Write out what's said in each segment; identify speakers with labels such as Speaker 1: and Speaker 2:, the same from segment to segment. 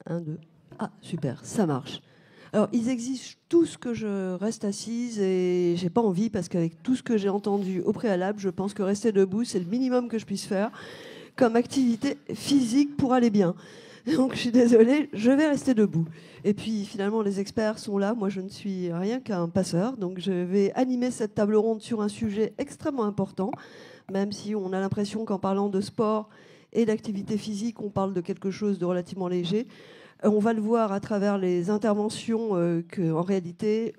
Speaker 1: Un, deux. Ah, super, ça marche. Alors, ils exigent tous que je reste assise et j'ai pas envie parce qu'avec tout ce que j'ai entendu au préalable, je pense que rester debout, c'est le minimum que je puisse faire comme activité physique pour aller bien. Donc, je suis désolée, je vais rester debout. Et puis, finalement, les experts sont là. Moi, je ne suis rien qu'un passeur. Donc, je vais animer cette table ronde sur un sujet extrêmement important, même si on a l'impression qu'en parlant de sport et d'activité physique, on parle de quelque chose de relativement léger. On va le voir à travers les interventions qu'en réalité,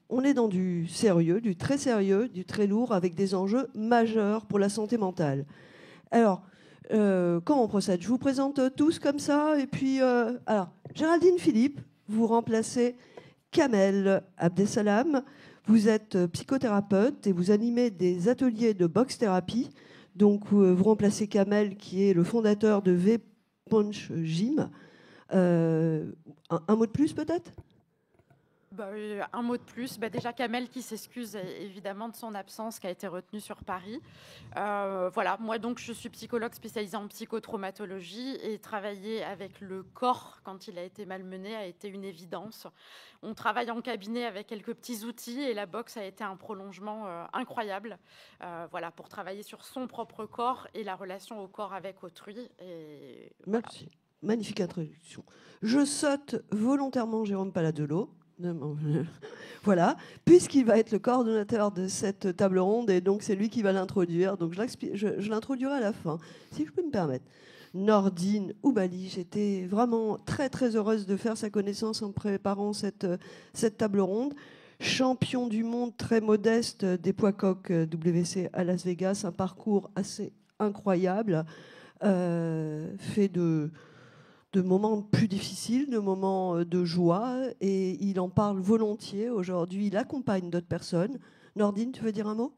Speaker 1: on est dans du sérieux, du très lourd, avec des enjeux majeurs pour la santé mentale. Alors, comment on procède? Je vous présente tous comme ça. Et puis, alors, Géraldine Philippe, vous remplacez Kamel Abdesalam. Vous êtes psychothérapeute et vous animez des ateliers de box thérapie. Donc, vous remplacez Kamel, qui est le fondateur de V-Punch Gym. Un mot de plus peut-être?
Speaker 2: Un mot de plus. Déjà, Kamel qui s'excuse évidemment de son absence qui a été retenue sur Paris. Voilà, moi donc je suis psychologue spécialisée en psychotraumatologie et travailler avec le corps quand il a été malmené a été une évidence. On travaille en cabinet avec quelques petits outils et la boxe a été un prolongement incroyable voilà, pour travailler sur son propre corps et la relation au corps avec autrui. Et voilà.
Speaker 1: Merci. Magnifique introduction. Je saute volontairement Jérôme Paladello. Voilà, puisqu'il va être le coordonnateur de cette table ronde et donc c'est lui qui va l'introduire. Donc je l'introduirai à la fin, si je peux me permettre. Nordine Oubali, j'étais vraiment très très heureuse de faire sa connaissance en préparant cette table ronde. Champion du monde très modeste des poids coqs WC à Las Vegas, un parcours assez incroyable, fait de moments plus difficiles, de moments de joie, et il en parle volontiers. Aujourd'hui, il accompagne d'autres personnes. Nordine, tu veux dire un mot?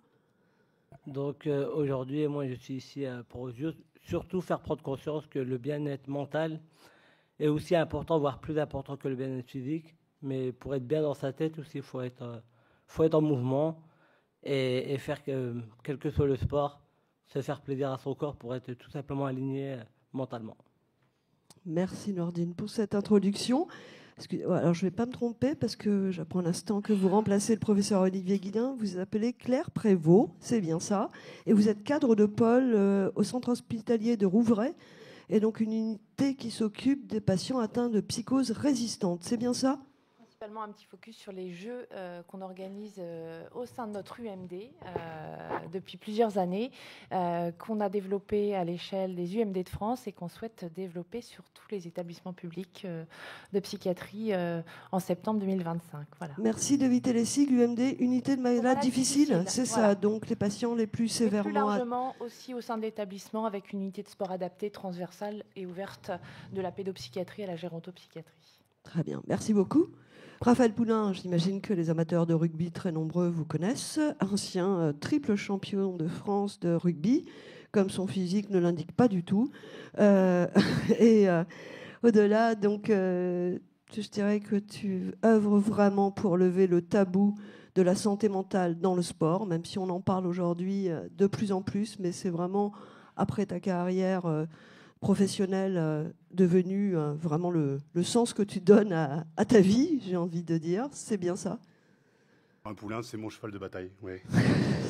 Speaker 3: Donc aujourd'hui, moi je suis ici pour surtout faire prendre conscience que le bien-être mental est aussi important, voire plus important que le bien-être physique. Mais pour être bien dans sa tête aussi, il faut être en mouvement et faire quel que soit le sport, se faire plaisir à son corps pour être tout simplement aligné mentalement.
Speaker 1: Merci Nordine pour cette introduction. Alors je ne vais pas me tromper parce que j'apprends à l'instant que vous remplacez le professeur Olivier Guidin. Vous vous appelez Claire Prévost, c'est bien ça. Et vous êtes cadre de pôle au centre hospitalier de Rouvray. Et donc une unité qui s'occupe des patients atteints de psychose résistante. C'est bien ça?
Speaker 4: Principalement un petit focus sur les jeux qu'on organise au sein de notre UMD depuis plusieurs années, qu'on a développé à l'échelle des UMD de France et qu'on souhaite développer sur tous les établissements publics de psychiatrie en septembre 2025. Voilà.
Speaker 1: Merci d'éviter les sigles. UMD, unité de malades difficiles, c'est
Speaker 4: voilà.
Speaker 1: Ça, donc les patients les plus sévèrement...
Speaker 4: Et plus largement aussi au sein de l'établissement avec une unité de sport adaptée, transversale et ouverte de la pédopsychiatrie à la gérontopsychiatrie.
Speaker 1: Très bien, merci beaucoup. Raphaël Poulain, j'imagine que les amateurs de rugby très nombreux vous connaissent. Ancien triple champion de France de rugby, comme son physique ne l'indique pas du tout. Au-delà, donc, je dirais que tu œuvres vraiment pour lever le tabou de la santé mentale dans le sport, même si on en parle aujourd'hui de plus en plus, mais c'est vraiment, après ta carrière professionnel devenu vraiment le sens que tu donnes à ta vie, j'ai envie de dire. C'est bien ça?
Speaker 5: Un poulain, c'est mon cheval de bataille, oui.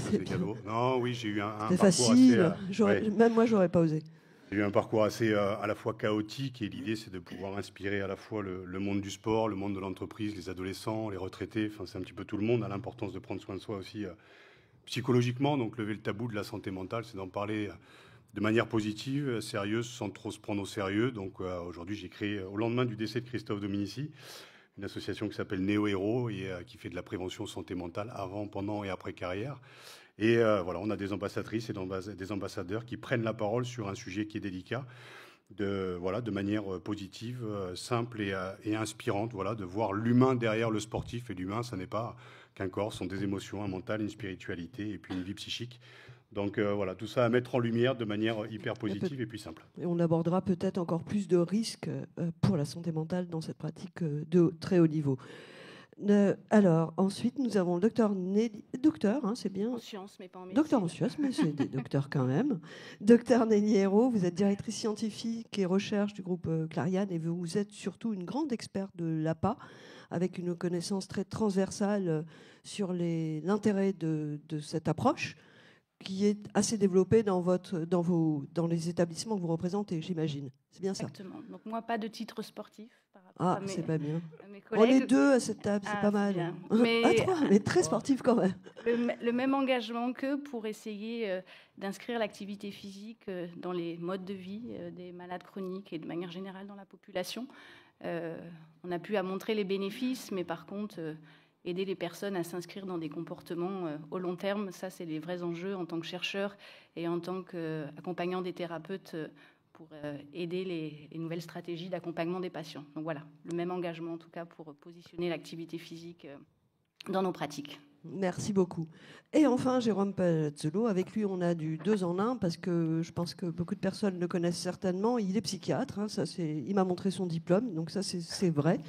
Speaker 5: C'est cadeau. Non, oui, j'ai eu un parcours
Speaker 1: facile.
Speaker 5: assez... ouais.
Speaker 1: Même moi, j'aurais pas osé.
Speaker 5: J'ai eu un parcours assez à la fois chaotique et l'idée, c'est de pouvoir inspirer à la fois le monde du sport, le monde de l'entreprise, les adolescents, les retraités, enfin c'est un petit peu tout le monde, à l'importance de prendre soin de soi aussi psychologiquement. Donc lever le tabou de la santé mentale, c'est d'en parler de manière positive, sérieuse, sans trop se prendre au sérieux. Donc aujourd'hui, j'ai créé, au lendemain du décès de Christophe Dominici, une association qui s'appelle Néo Héros et qui fait de la prévention santé mentale avant, pendant et après carrière. Et voilà, on a des ambassadrices et des ambassadeurs qui prennent la parole sur un sujet qui est délicat, de manière positive, simple et inspirante, voilà, de voir l'humain derrière le sportif. Et l'humain, ça n'est pas qu'un corps, ce sont des émotions, un mental, une spiritualité et puis une vie psychique. Donc voilà, tout ça à mettre en lumière de manière hyper positive et puis simple.
Speaker 1: Et on abordera peut-être encore plus de risques pour la santé mentale dans cette pratique de très haut niveau. Alors, ensuite, nous avons le docteur Nelly... Docteur, hein, c'est bien.
Speaker 6: En sciences, mais pas en médecine.
Speaker 1: Docteur en sciences, mais c'est des docteurs quand même. Docteur Nelly Hérault, vous êtes directrice scientifique et recherche du groupe Clariane et vous êtes surtout une grande experte de l'APA, avec une connaissance très transversale sur l'intérêt de cette approche, qui est assez développée dans les établissements que vous représentez, j'imagine. C'est bien ça?
Speaker 6: Exactement. Donc moi, pas de titre sportif par rapport à
Speaker 1: c'est pas bien.
Speaker 6: mes
Speaker 1: On
Speaker 6: collègues.
Speaker 1: est deux à cette table, c'est pas mal.
Speaker 6: Bien.
Speaker 1: Mais très sportif quand même.
Speaker 6: Le même engagement qu'eux pour essayer d'inscrire l'activité physique dans les modes de vie des malades chroniques et de manière générale dans la population. On a pu montrer les bénéfices, mais par contre... aider les personnes à s'inscrire dans des comportements au long terme, ça, c'est les vrais enjeux en tant que chercheur et en tant qu'accompagnant des thérapeutes pour aider les nouvelles stratégies d'accompagnement des patients. Donc voilà, le même engagement en tout cas pour positionner l'activité physique dans nos pratiques. Merci
Speaker 1: beaucoup. Et enfin, Jérôme Palazzolo, avec lui, on a du 2 en 1 parce que je pense que beaucoup de personnes le connaissent certainement. Il est psychiatre, hein, il m'a montré son diplôme, donc ça, c'est vrai.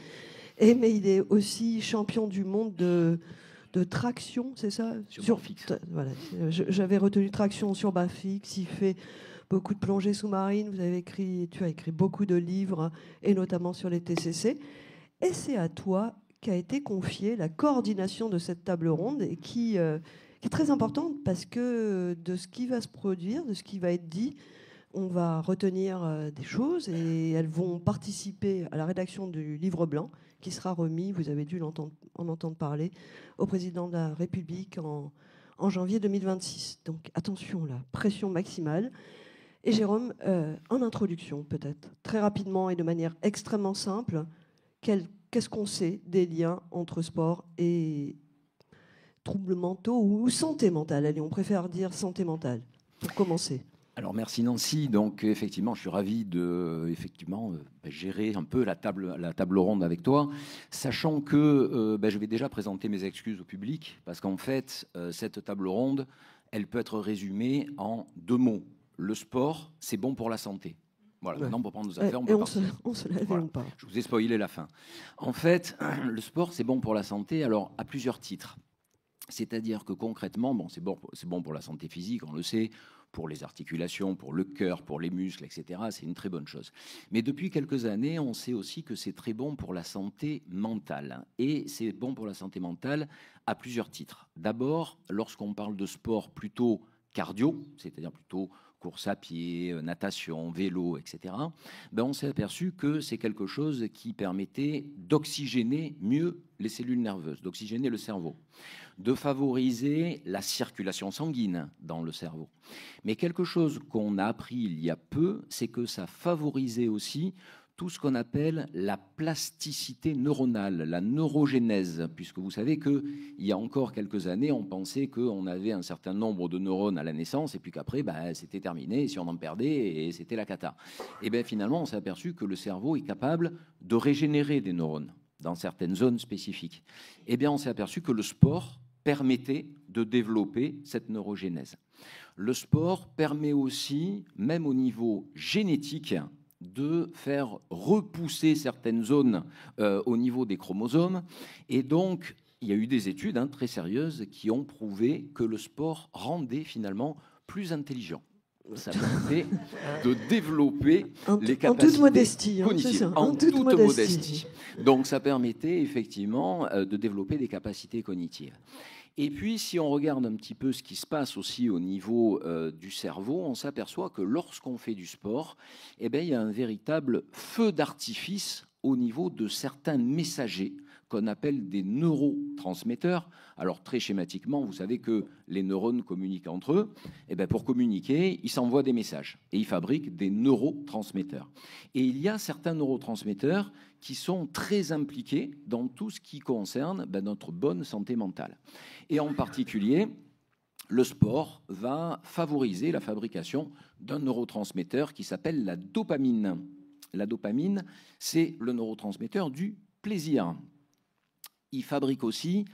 Speaker 1: Mais il est aussi champion du monde de traction, c'est ça?
Speaker 7: Sur barre fixe.
Speaker 1: Voilà. J'avais retenu traction sur barre fixe. Il fait beaucoup de plongées sous-marines. Tu as écrit beaucoup de livres, et notamment sur les TCC. Et c'est à toi qu'a été confiée la coordination de cette table ronde, et qui est très importante parce que de ce qui va se produire, de ce qui va être dit, on va retenir des choses et elles vont participer à la rédaction du livre blanc qui sera remis, vous avez dû en entendre parler, au président de la République en janvier 2026. Donc attention là, pression maximale. Et Jérôme, en introduction peut-être, très rapidement et de manière extrêmement simple, qu'est-ce qu'on sait des liens entre sport et troubles mentaux ou santé mentale? Allez, on préfère dire santé mentale, pour commencer.
Speaker 7: Alors merci Nancy. Donc effectivement, je suis ravi de gérer un peu la table ronde avec toi, sachant que je vais déjà présenter mes excuses au public, parce qu'en fait, cette table ronde, elle peut être résumée en 2 mots. Le sport, c'est bon pour la santé. Voilà, ouais. Maintenant, pour prendre nos affaires, on peut partir.
Speaker 1: On se lève voilà. Pas.
Speaker 7: Je vous ai spoilé la fin. En fait, le sport, c'est bon pour la santé, alors à plusieurs titres. C'est-à-dire que concrètement, c'est bon pour la santé physique, on le sait, pour les articulations, pour le cœur, pour les muscles, etc. C'est une très bonne chose. Mais depuis quelques années, on sait aussi que c'est très bon pour la santé mentale. Et c'est bon pour la santé mentale à plusieurs titres. D'abord, lorsqu'on parle de sport plutôt cardio, c'est-à-dire plutôt course à pied, natation, vélo, etc., on s'est aperçu que c'est quelque chose qui permettait d'oxygéner mieux les cellules nerveuses, d'oxygéner le cerveau, de favoriser la circulation sanguine dans le cerveau. Mais quelque chose qu'on a appris il y a peu, c'est que ça favorisait aussi tout ce qu'on appelle la plasticité neuronale, la neurogénèse, puisque vous savez qu'il y a encore quelques années, on pensait qu'on avait un certain nombre de neurones à la naissance et puis qu'après, c'était terminé, si on en perdait, et c'était la cata. Et bien finalement, on s'est aperçu que le cerveau est capable de régénérer des neurones dans certaines zones spécifiques. Et bien on s'est aperçu que le sport permettait de développer cette neurogénèse. Le sport permet aussi, même au niveau génétique, de faire repousser certaines zones au niveau des chromosomes. Et donc, il y a eu des études très sérieuses qui ont prouvé que le sport rendait finalement plus intelligent. Ça permettait de développer les capacités
Speaker 1: en toute modestie,
Speaker 7: cognitives. En toute modestie. Donc, ça permettait effectivement de développer des capacités cognitives. Et puis, si on regarde un petit peu ce qui se passe aussi au niveau du cerveau, on s'aperçoit que lorsqu'on fait du sport, il y a un véritable feu d'artifice au niveau de certains messagers qu'on appelle des neurotransmetteurs. Alors, très schématiquement, vous savez que les neurones communiquent entre eux. Pour communiquer, ils s'envoient des messages et ils fabriquent des neurotransmetteurs. Et il y a certains neurotransmetteurs qui sont très impliqués dans tout ce qui concerne notre bonne santé mentale. Et en particulier, le sport va favoriser la fabrication d'un neurotransmetteur qui s'appelle la dopamine. La dopamine, c'est le neurotransmetteur du plaisir. Il fabrique aussi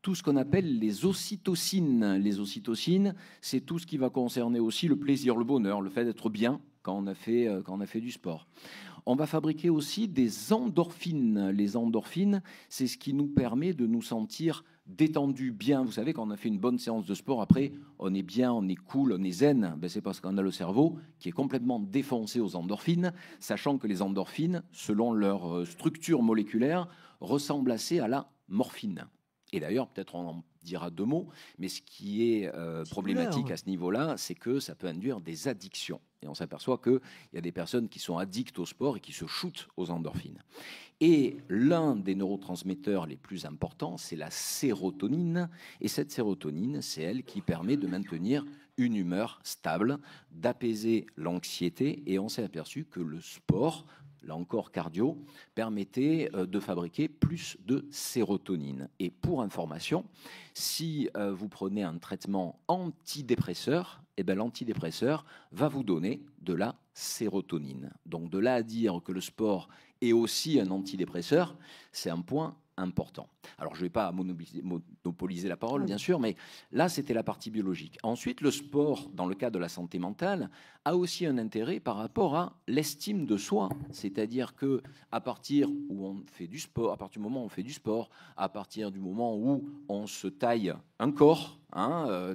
Speaker 7: tout ce qu'on appelle les ocytocines. Les ocytocines, c'est tout ce qui va concerner aussi le plaisir, le bonheur, le fait d'être bien quand on a fait du sport. On va fabriquer aussi des endorphines. Les endorphines, c'est ce qui nous permet de nous sentir détendus, bien. Vous savez, quand on a fait une bonne séance de sport, après, on est bien, on est cool, on est zen. Ben, c'est parce qu'on a le cerveau qui est complètement défoncé aux endorphines, sachant que les endorphines, selon leur structure moléculaire, ressemblent assez à la morphine. Et d'ailleurs, peut-être on en dira 2 mots, mais ce qui est problématique à ce niveau-là, c'est que ça peut induire des addictions. Et on s'aperçoit qu'il y a des personnes qui sont addictes au sport et qui se shootent aux endorphines. Et l'un des neurotransmetteurs les plus importants, c'est la sérotonine. Et cette sérotonine, c'est elle qui permet de maintenir une humeur stable, d'apaiser l'anxiété. Et on s'est aperçu que le sport, là encore cardio, permettait de fabriquer plus de sérotonine. Et pour information, si vous prenez un traitement antidépresseur, eh ben, l'antidépresseur va vous donner de la sérotonine. Donc de là à dire que le sport est aussi un antidépresseur, c'est un point important. Alors je ne vais pas monopoliser la parole, bien sûr, mais là c'était la partie biologique. Ensuite, le sport, dans le cas de la santé mentale, a aussi un intérêt par rapport à l'estime de soi. C'est-à-dire que à partir où on fait du sport, à partir du moment où on fait du sport, à partir du moment où on se taille un corps,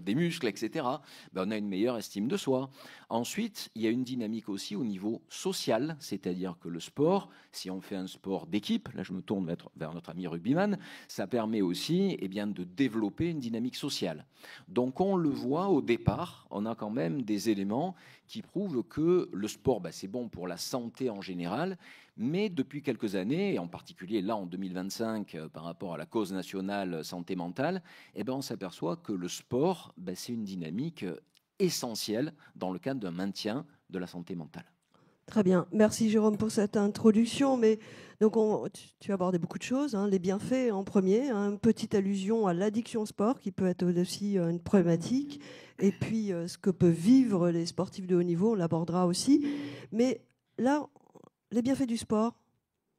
Speaker 7: des muscles, etc., ben on a une meilleure estime de soi. Ensuite, il y a une dynamique aussi au niveau social, c'est-à-dire que le sport, si on fait un sport d'équipe, là je me tourne vers notre ami rugbyman, ça permet aussi de développer une dynamique sociale. Donc on le voit au départ, on a quand même des éléments qui prouvent que le sport, c'est bon pour la santé en général, mais depuis quelques années, et en particulier là en 2025, par rapport à la cause nationale santé mentale, on s'aperçoit que le sport, c'est une dynamique essentielle dans le cadre d'un maintien de la santé mentale.
Speaker 1: Très bien. Merci Jérôme pour cette introduction. Mais donc tu as abordé beaucoup de choses, les bienfaits en premier, une petite allusion à l'addiction au sport qui peut être aussi une problématique, et puis ce que peuvent vivre les sportifs de haut niveau, on l'abordera aussi. Mais là, les bienfaits du sport,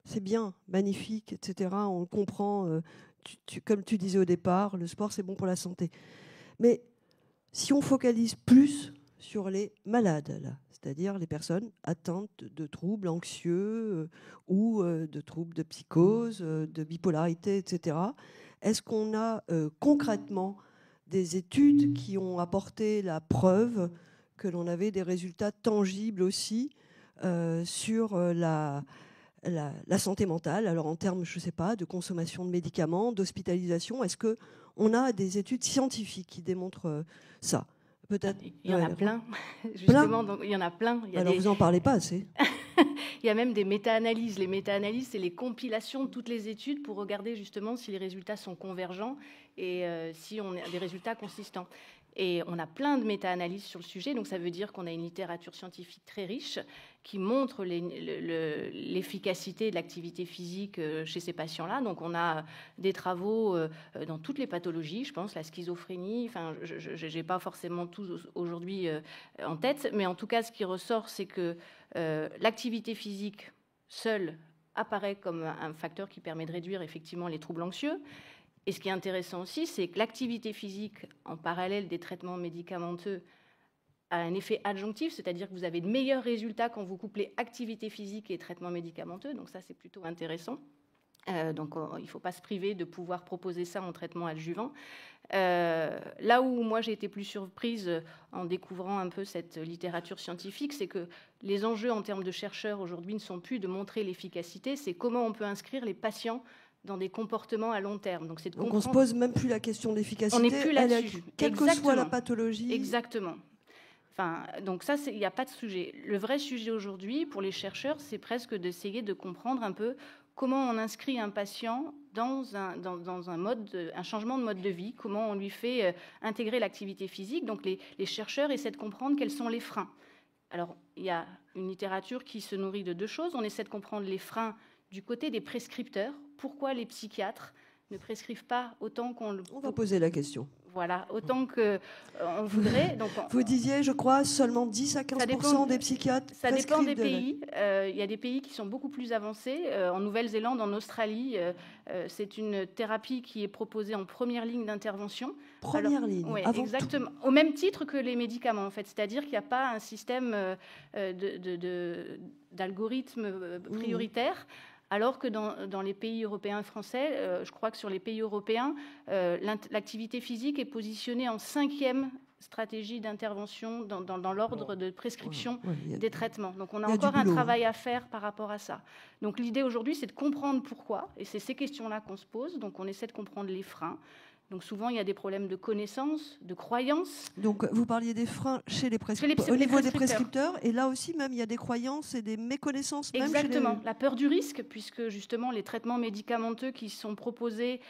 Speaker 1: c'est bien, magnifique, etc. On le comprend. Comme tu disais au départ, le sport, c'est bon pour la santé. Mais si on focalise plus sur les malades, là, c'est-à-dire les personnes atteintes de troubles anxieux ou de troubles de psychose, de bipolarité, etc., est-ce qu'on a concrètement des études qui ont apporté la preuve que l'on avait des résultats tangibles aussi sur la santé mentale, alors en termes, je ne sais pas, de consommation de médicaments, d'hospitalisation, est-ce qu'on a des études scientifiques qui démontrent ça? Peut-être.
Speaker 6: Il y en a plein, justement. Donc, il y en a plein.
Speaker 1: Alors, vous n'en parlez pas assez.
Speaker 6: Il y a même des méta-analyses. Les méta-analyses, c'est les compilations de toutes les études pour regarder justement si les résultats sont convergents et si on a des résultats consistants. Et on a plein de méta-analyses sur le sujet, donc ça veut dire qu'on a une littérature scientifique très riche qui montre l'efficacité de l'activité physique chez ces patients-là. Donc on a des travaux dans toutes les pathologies, je pense, la schizophrénie, enfin je n'ai pas forcément tout aujourd'hui en tête, mais en tout cas ce qui ressort, c'est que l'activité physique seule apparaît comme un facteur qui permet de réduire effectivement les troubles anxieux. Et ce qui est intéressant aussi, c'est que l'activité physique, en parallèle des traitements médicamenteux, a un effet adjonctif, c'est-à-dire que vous avez de meilleurs résultats quand vous couplez activité physique et traitement médicamenteux. Donc ça, c'est plutôt intéressant. Donc il ne faut pas se priver de pouvoir proposer ça en traitement adjuvant. Là où moi j'ai été plus surprise en découvrant un peu cette littérature scientifique, c'est que les enjeux en termes de chercheurs aujourd'hui ne sont plus de montrer l'efficacité, c'est comment on peut inscrire les patients dans des comportements à long terme. Donc
Speaker 1: on ne se pose même plus la question d'efficacité.
Speaker 6: On n'est plus là-dessus.
Speaker 1: Quelle que soit la pathologie.
Speaker 6: Exactement. Enfin, donc ça, il n'y a pas de sujet. Le vrai sujet aujourd'hui, pour les chercheurs, c'est presque d'essayer de comprendre un peu comment on inscrit un patient dans un changement de mode de vie, comment on lui fait intégrer l'activité physique. Donc les chercheurs essaient de comprendre quels sont les freins. Alors, il y a une littérature qui se nourrit de 2 choses. On essaie de comprendre les freins du côté des prescripteurs. Pourquoi les psychiatres ne prescrivent pas autant qu'on le...
Speaker 1: On va poser la question.
Speaker 6: Voilà, autant qu'on voudrait. Donc,
Speaker 1: vous disiez, je crois, seulement 10 à 15% des psychiatres
Speaker 6: ça dépend des
Speaker 1: prescrivent
Speaker 6: pays. Il y a des pays qui sont beaucoup plus avancés. En Nouvelle-Zélande, en Australie, c'est une thérapie qui est proposée en première ligne d'intervention.
Speaker 1: Première ligne,
Speaker 6: oui,
Speaker 1: avant
Speaker 6: exactement. Au même titre que les médicaments, en fait. C'est-à-dire qu'il n'y a pas un système d'algorithme prioritaire. Alors que dans les pays européens et français, je crois que sur les pays européens, l'activité physique est positionnée en 5e stratégie d'intervention dans l'ordre de prescription des traitements. Donc on a encore un travail à faire par rapport à ça. Donc l'idée aujourd'hui, c'est de comprendre pourquoi, et c'est ces questions-là qu'on se pose. Donc on essaie de comprendre les freins. Donc souvent, il y a des problèmes de connaissances, de croyances.
Speaker 1: Donc vous parliez des freins chez les au niveau des prescripteurs, et là aussi même il y a des croyances et des méconnaissances.
Speaker 6: Exactement,
Speaker 1: même chez
Speaker 6: la peur du risque, puisque justement les traitements médicamenteux qui sont proposés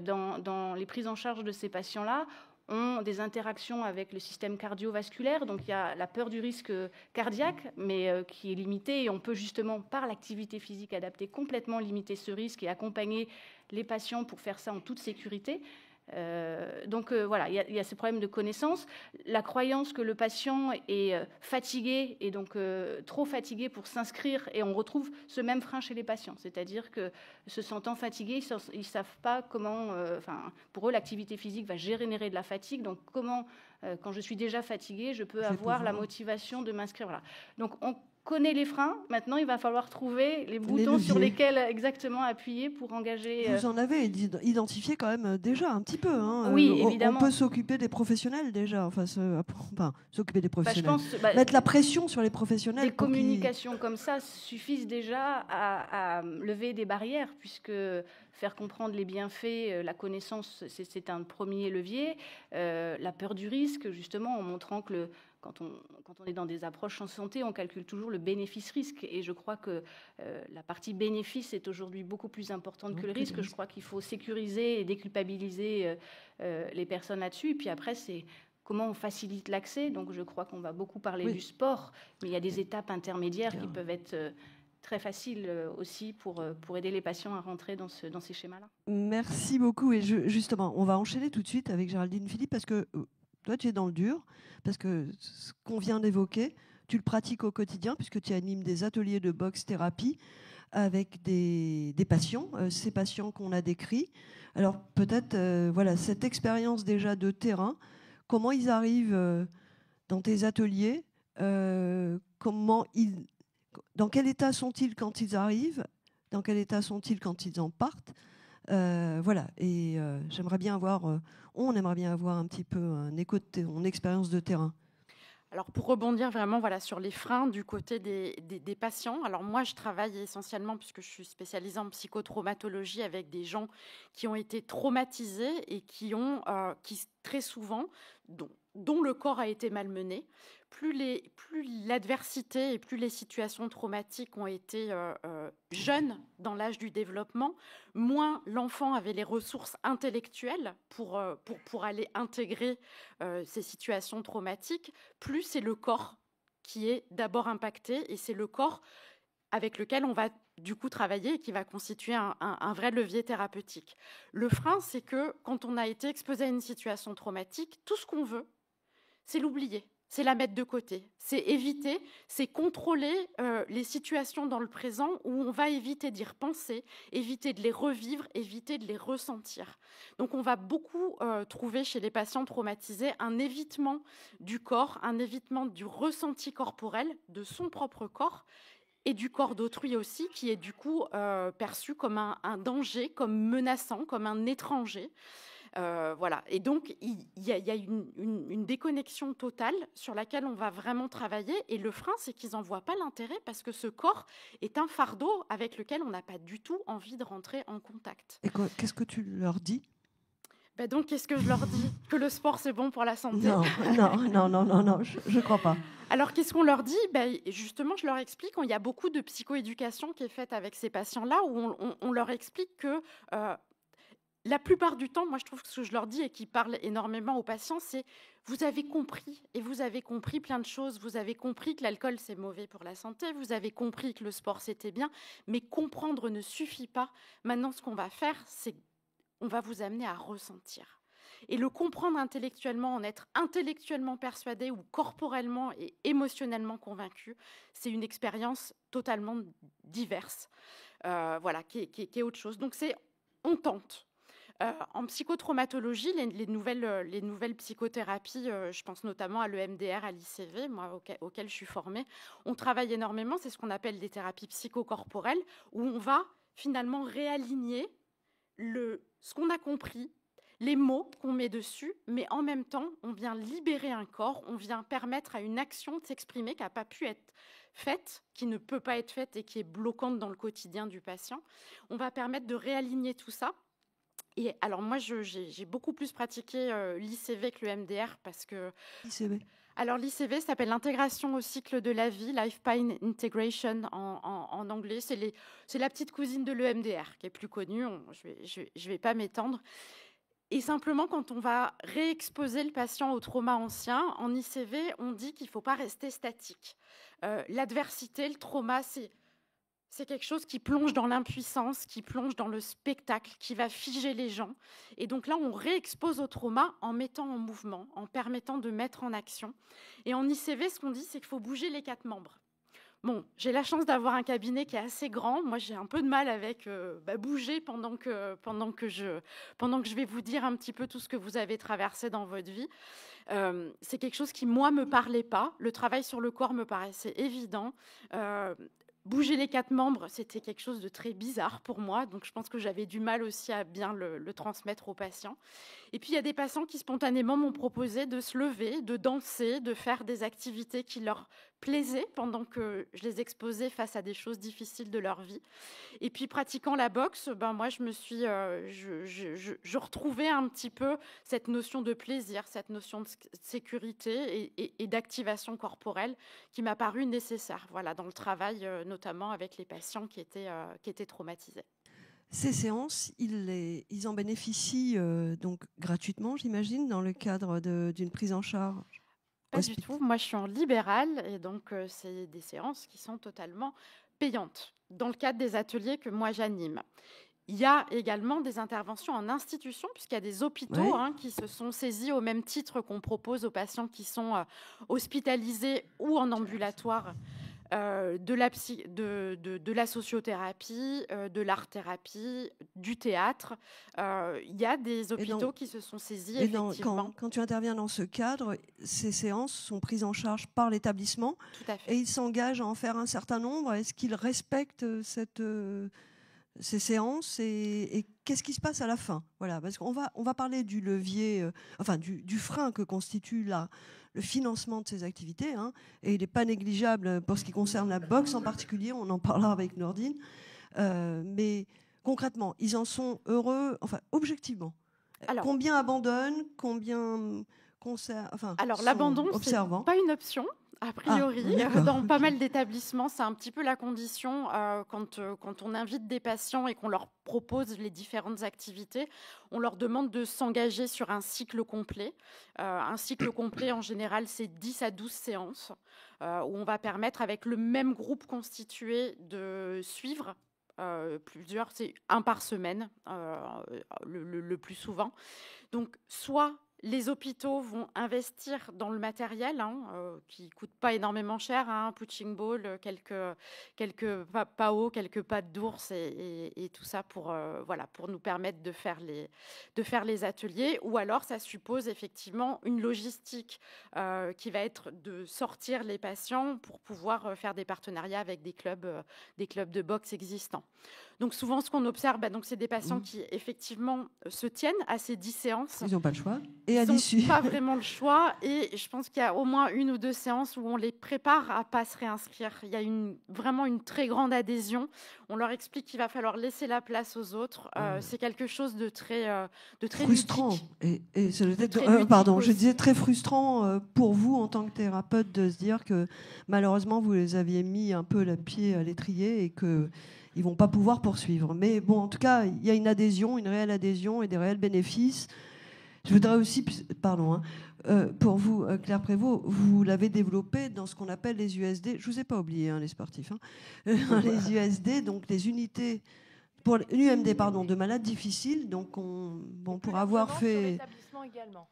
Speaker 6: dans les prises en charge de ces patients-là ont des interactions avec le système cardiovasculaire. Donc il y a la peur du risque cardiaque, mais qui est limitée, et on peut justement par l'activité physique adaptée complètement limiter ce risque et accompagner les patients pour faire ça en toute sécurité. Donc voilà, il y a ces problèmes de connaissance, la croyance que le patient est fatigué et donc trop fatigué pour s'inscrire, et on retrouve ce même frein chez les patients, c'est-à-dire que se sentant fatigués, ils ne savent pas comment, pour eux l'activité physique va générer de la fatigue, donc comment, quand je suis déjà fatigué, je peux avoir la motivation de m'inscrire. Voilà. Donc on connaît les freins. Maintenant, il va falloir trouver les boutons sur lesquels exactement appuyer pour engager.
Speaker 1: Vous en avez identifié quand même déjà un petit peu. Hein.
Speaker 6: Oui, évidemment.
Speaker 1: On peut s'occuper des professionnels déjà. Enfin, s'occuper des professionnels.
Speaker 6: Je pense,
Speaker 1: mettre la pression sur les professionnels.
Speaker 6: Des communications comme ça suffisent déjà à lever des barrières, puisque faire comprendre les bienfaits, la connaissance, c'est un premier levier. La peur du risque, justement, en montrant que quand on est dans des approches en santé, on calcule toujours le bénéfice-risque. Et je crois que la partie bénéfice est aujourd'hui beaucoup plus importante que le risque. Je crois qu'il faut sécuriser et déculpabiliser les personnes là-dessus. Et puis après, c'est comment on facilite l'accès. Donc je crois qu'on va beaucoup parler du sport, mais il y a des étapes intermédiaires qui peuvent être très faciles aussi pour aider les patients à rentrer dans ces schémas-là.
Speaker 1: Merci beaucoup. Et justement, on va enchaîner tout de suite avec Géraldine Philippe, parce que toi, tu es dans le dur, parce que ce qu'on vient d'évoquer, tu le pratiques au quotidien, puisque tu animes des ateliers de boxe-thérapie avec des patients, ces patients qu'on a décrits. Alors peut-être, voilà, cette expérience déjà de terrain, comment ils arrivent dans tes ateliers, dans quel état sont-ils quand ils arrivent, dans quel état sont-ils quand ils en partent. Voilà, et j'aimerais bien avoir, on aimerait bien avoir un petit peu un écho de ton expérience de terrain.
Speaker 2: Alors pour rebondir vraiment sur les freins du côté des patients, alors moi je travaille essentiellement, puisque je suis spécialisée en psychotraumatologie, avec des gens qui ont été traumatisés et qui très souvent, dont le corps a été malmené. Plus l'adversité et plus les situations traumatiques ont été jeunes dans l'âge du développement, moins l'enfant avait les ressources intellectuelles pour aller intégrer ces situations traumatiques, plus c'est le corps qui est d'abord impacté, et c'est le corps avec lequel on va du coup travailler et qui va constituer un vrai levier thérapeutique. Le frein, c'est que quand on a été exposé à une situation traumatique, tout ce qu'on veut, c'est l'oublier. C'est la mettre de côté, c'est éviter, c'est contrôler les situations dans le présent où on va éviter d'y repenser, éviter de les revivre, éviter de les ressentir. Donc on va beaucoup trouver chez les patients traumatisés un évitement du corps, un évitement du ressenti corporel, de son propre corps, et du corps d'autrui aussi, qui est du coup perçu comme un danger, comme menaçant, comme un étranger. Voilà. Et donc, il y a une déconnexion totale sur laquelle on va vraiment travailler. Et le frein, c'est qu'ils n'en voient pas l'intérêt, parce que ce corps est un fardeau avec lequel on n'a pas du tout envie de rentrer en contact.
Speaker 1: Et qu'est-ce que tu leur dis ?
Speaker 2: Donc, qu'est-ce que je leur dis ? Que le sport, c'est bon pour la santé ?
Speaker 1: Non, je ne crois pas.
Speaker 2: Alors, qu'est-ce qu'on leur dit ? Justement, je leur explique, il y a beaucoup de psychoéducation qui est faite avec ces patients-là, où on leur explique que... la plupart du temps, moi, je trouve que ce que je leur dis et qui parle énormément aux patients, c'est « vous avez compris, et vous avez compris plein de choses. Vous avez compris que l'alcool, c'est mauvais pour la santé. Vous avez compris que le sport, c'était bien. Mais comprendre ne suffit pas. Maintenant, ce qu'on va faire, c'est qu'on va vous amener à ressentir. » Et le comprendre intellectuellement, en être intellectuellement persuadé ou corporellement et émotionnellement convaincu, c'est une expérience totalement diverse, voilà, qui est autre chose. Donc on tente. En psychotraumatologie, les nouvelles psychothérapies, je pense notamment à l'EMDR, à l'ICV, moi, auquel je suis formée, on travaille énormément, c'est ce qu'on appelle des thérapies psychocorporelles, où on va finalement réaligner ce qu'on a compris, les mots qu'on met dessus, mais en même temps, on vient libérer un corps, on vient permettre à une action de s'exprimer qui n'a pas pu être faite, qui ne peut pas être faite et qui est bloquante dans le quotidien du patient. On va permettre de réaligner tout ça. Et alors moi, j'ai beaucoup plus pratiqué l'ICV que le MDR parce que...
Speaker 1: ICV.
Speaker 2: Alors l'ICV s'appelle l'intégration au cycle de la vie, Life Pain Integration en anglais. C'est la petite cousine de l'EMDR qui est plus connue, je vais pas m'étendre. Et simplement, quand on va réexposer le patient au trauma ancien, en ICV, on dit qu'il ne faut pas rester statique. L'adversité, le trauma, c'est quelque chose qui plonge dans l'impuissance, qui plonge dans le spectacle, qui va figer les gens. Et donc là, on réexpose au trauma en mettant en mouvement, en permettant de mettre en action. Et en ICV, ce qu'on dit, c'est qu'il faut bouger les 4 membres. Bon, j'ai la chance d'avoir un cabinet qui est assez grand. Moi, j'ai un peu de mal avec bouger pendant que je vais vous dire un petit peu tout ce que vous avez traversé dans votre vie. C'est quelque chose qui, moi, me parlait pas. Le travail sur le corps me paraissait évident. Bouger les 4 membres, c'était quelque chose de très bizarre pour moi. Donc, je pense que j'avais du mal aussi à bien le transmettre aux patients. Et puis, il y a des patients qui, spontanément, m'ont proposé de se lever, de danser, de faire des activités qui leur plaisaient pendant que je les exposais face à des choses difficiles de leur vie. Et puis, pratiquant la boxe, moi, je retrouvais un petit peu cette notion de plaisir, cette notion de sécurité et d'activation corporelle qui m'a paru nécessaire, voilà, dans le travail, notamment avec les patients qui étaient traumatisés.
Speaker 1: Ces séances, ils en bénéficient donc gratuitement, j'imagine, dans le cadre d'une prise en charge?
Speaker 2: Pas du tout. Moi, je suis en libéral et donc c'est des séances qui sont totalement payantes dans le cadre des ateliers que moi j'anime. Il y a également des interventions en institution, puisqu'il y a des hôpitaux qui se sont saisis au même titre qu'on propose aux patients qui sont hospitalisés ou en ambulatoire de la sociothérapie, de l'art-thérapie, du théâtre. Il y a des hôpitaux qui se sont saisis, effectivement.
Speaker 1: Quand tu interviens dans ce cadre, ces séances sont prises en charge par l'établissement.
Speaker 2: Tout à fait.
Speaker 1: Et ils s'engagent à en faire un certain nombre. Est-ce qu'ils respectent ces séances et qu'est-ce qui se passe à la fin? Voilà, parce qu'on va parler du levier, du frein que constitue le financement de ces activités, et il n'est pas négligeable pour ce qui concerne la boxe en particulier, on en parlera avec Nordine, mais concrètement, ils en sont heureux, objectivement. Alors, combien abandonnent, combien
Speaker 2: alors l'abandon, c'est pas une option. A priori, dans pas mal d'établissements, c'est un petit peu la condition quand on invite des patients et qu'on leur propose les différentes activités, on leur demande de s'engager sur un cycle complet. Un cycle complet, en général, c'est 10 à 12 séances où on va permettre, avec le même groupe constitué, de suivre plusieurs, c'est 1 par semaine, le plus souvent. Donc, soit les hôpitaux vont investir dans le matériel qui ne coûte pas énormément cher, un punching ball, quelques PAO, quelques pattes d'ours et tout ça pour nous permettre de faire les ateliers. Ou alors, ça suppose effectivement une logistique qui va être de sortir les patients pour pouvoir faire des partenariats avec des clubs de boxe existants. Donc souvent, ce qu'on observe, c'est des patients qui effectivement se tiennent à ces 10 séances.
Speaker 1: Ils n'ont pas le choix. Et
Speaker 2: ils
Speaker 1: à l'issue,
Speaker 2: n'ont pas vraiment le choix. Et je pense qu'il y a au moins 1 ou 2 séances où on les prépare à ne pas se réinscrire. Il y a vraiment une très grande adhésion. On leur explique qu'il va falloir laisser la place aux autres. C'est quelque chose de très
Speaker 1: frustrant.
Speaker 2: Ludique.
Speaker 1: Et ça doit être, je disais très frustrant pour vous en tant que thérapeute de se dire que malheureusement vous les aviez mis un peu le pied à l'étrier et que ils vont pas pouvoir poursuivre. Mais bon, en tout cas, il y a une adhésion, une réelle adhésion et des réels bénéfices. Je voudrais aussi, pour vous, Claire Prévost, vous l'avez développé dans ce qu'on appelle les USD. Je vous ai pas oublié, les sportifs. Les USD, donc les unités pour l'UMD, pardon, de malades difficiles. Donc, pour avoir
Speaker 4: Sur
Speaker 1: fait...
Speaker 4: l'établissement également.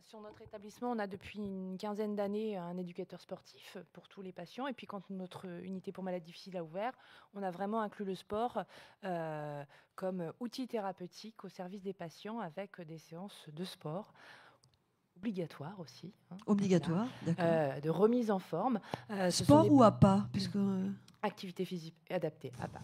Speaker 4: Sur notre établissement, on a depuis une quinzaine d'années un éducateur sportif pour tous les patients. Et puis quand notre unité pour malades difficiles a ouvert, on a vraiment inclus le sport comme outil thérapeutique au service des patients avec des séances de sport obligatoires aussi.
Speaker 1: Obligatoire, d'accord.
Speaker 4: De remise en forme.
Speaker 1: Sport ou APA puisque...
Speaker 4: Activité physique adaptée, APA.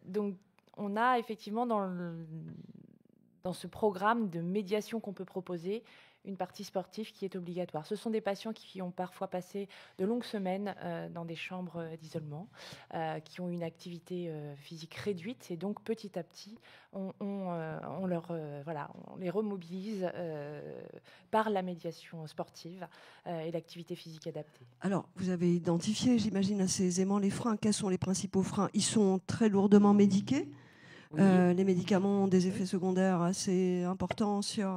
Speaker 4: Donc on a effectivement dans ce programme de médiation qu'on peut proposer, une partie sportive qui est obligatoire. Ce sont des patients qui ont parfois passé de longues semaines dans des chambres d'isolement, qui ont une activité physique réduite, et donc petit à petit, on les remobilise par la médiation sportive et l'activité physique adaptée.
Speaker 1: Alors, vous avez identifié, j'imagine, assez aisément les freins. Quels sont les principaux freins? Ils sont très lourdement médiqués. Oui. Les médicaments ont des effets secondaires assez importants sur...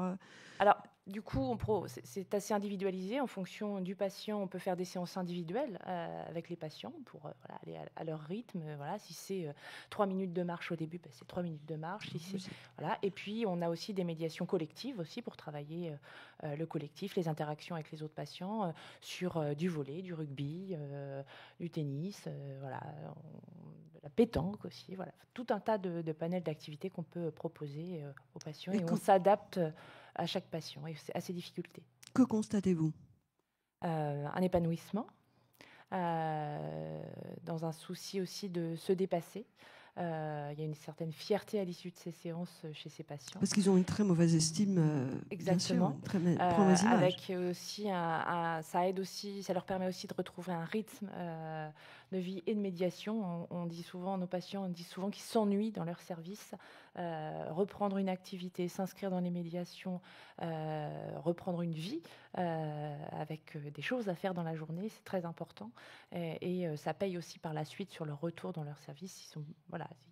Speaker 4: Alors, du coup, c'est assez individualisé. En fonction du patient, on peut faire des séances individuelles avec les patients pour aller à leur rythme. Si c'est 3 minutes de marche au début, c'est 3 minutes de marche. Et puis, on a aussi des médiations collectives aussi pour travailler le collectif, les interactions avec les autres patients sur du volley, du rugby, du tennis, de la pétanque aussi. Voilà, tout un tas de panels d'activités qu'on peut proposer aux patients et on s'adapte à chaque patient et à ses difficultés.
Speaker 1: Que constatez-vous?
Speaker 4: Un épanouissement, dans un souci aussi de se dépasser. Il y a une certaine fierté à l'issue de ces séances chez ces patients.
Speaker 1: Parce qu'ils ont une très mauvaise estime,
Speaker 4: exactement.
Speaker 1: Bien sûr, une très mauvaise image.
Speaker 4: Avec aussi ça aide aussi, ça leur permet aussi de retrouver un rythme de vie et de médiation. On dit souvent, nos patients disent souvent qu'ils s'ennuient dans leur service. Reprendre une activité, s'inscrire dans les médiations, reprendre une vie avec des choses à faire dans la journée, c'est très important. Et ça paye aussi par la suite sur leur retour dans leur service.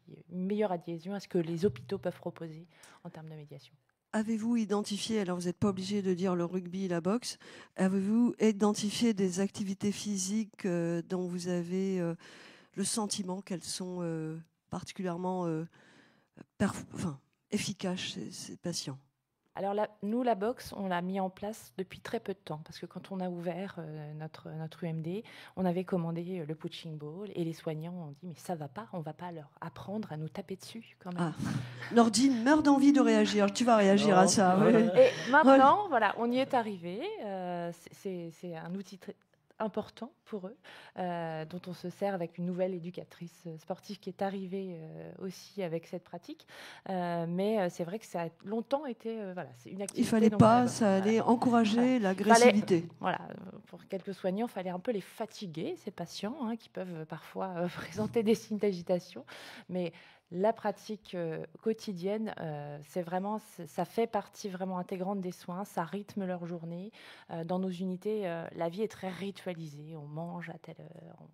Speaker 4: Il y a une meilleure adhésion à ce que les hôpitaux peuvent proposer en termes de médiation.
Speaker 1: Avez-vous identifié, alors vous n'êtes pas obligé de dire le rugby et la boxe, avez-vous identifié des activités physiques dont vous avez le sentiment qu'elles sont particulièrement efficaces chez ces patients?
Speaker 4: Alors nous, la boxe, on l'a mis en place depuis très peu de temps, parce que quand on a ouvert notre UMD, on avait commandé le punching ball, et les soignants ont dit « mais ça va pas, on va pas leur apprendre à nous taper dessus quand même ».
Speaker 1: Nordine meurt d'envie de réagir, tu vas réagir à ça. Oui.
Speaker 4: Et maintenant, on y est arrivé, c'est un outil très important pour eux, dont on se sert avec une nouvelle éducatrice sportive qui est arrivée aussi avec cette pratique. Mais c'est vrai que ça a longtemps été c'est une activité.
Speaker 1: Il fallait pas, ça allait encourager l'agressivité.
Speaker 4: Pour quelques soignants, il fallait un peu les fatiguer, ces patients, qui peuvent parfois présenter des signes d'agitation. Mais la pratique quotidienne, ça fait partie vraiment intégrante des soins, ça rythme leur journée. Dans nos unités, la vie est très ritualisée, on mange à telle heure,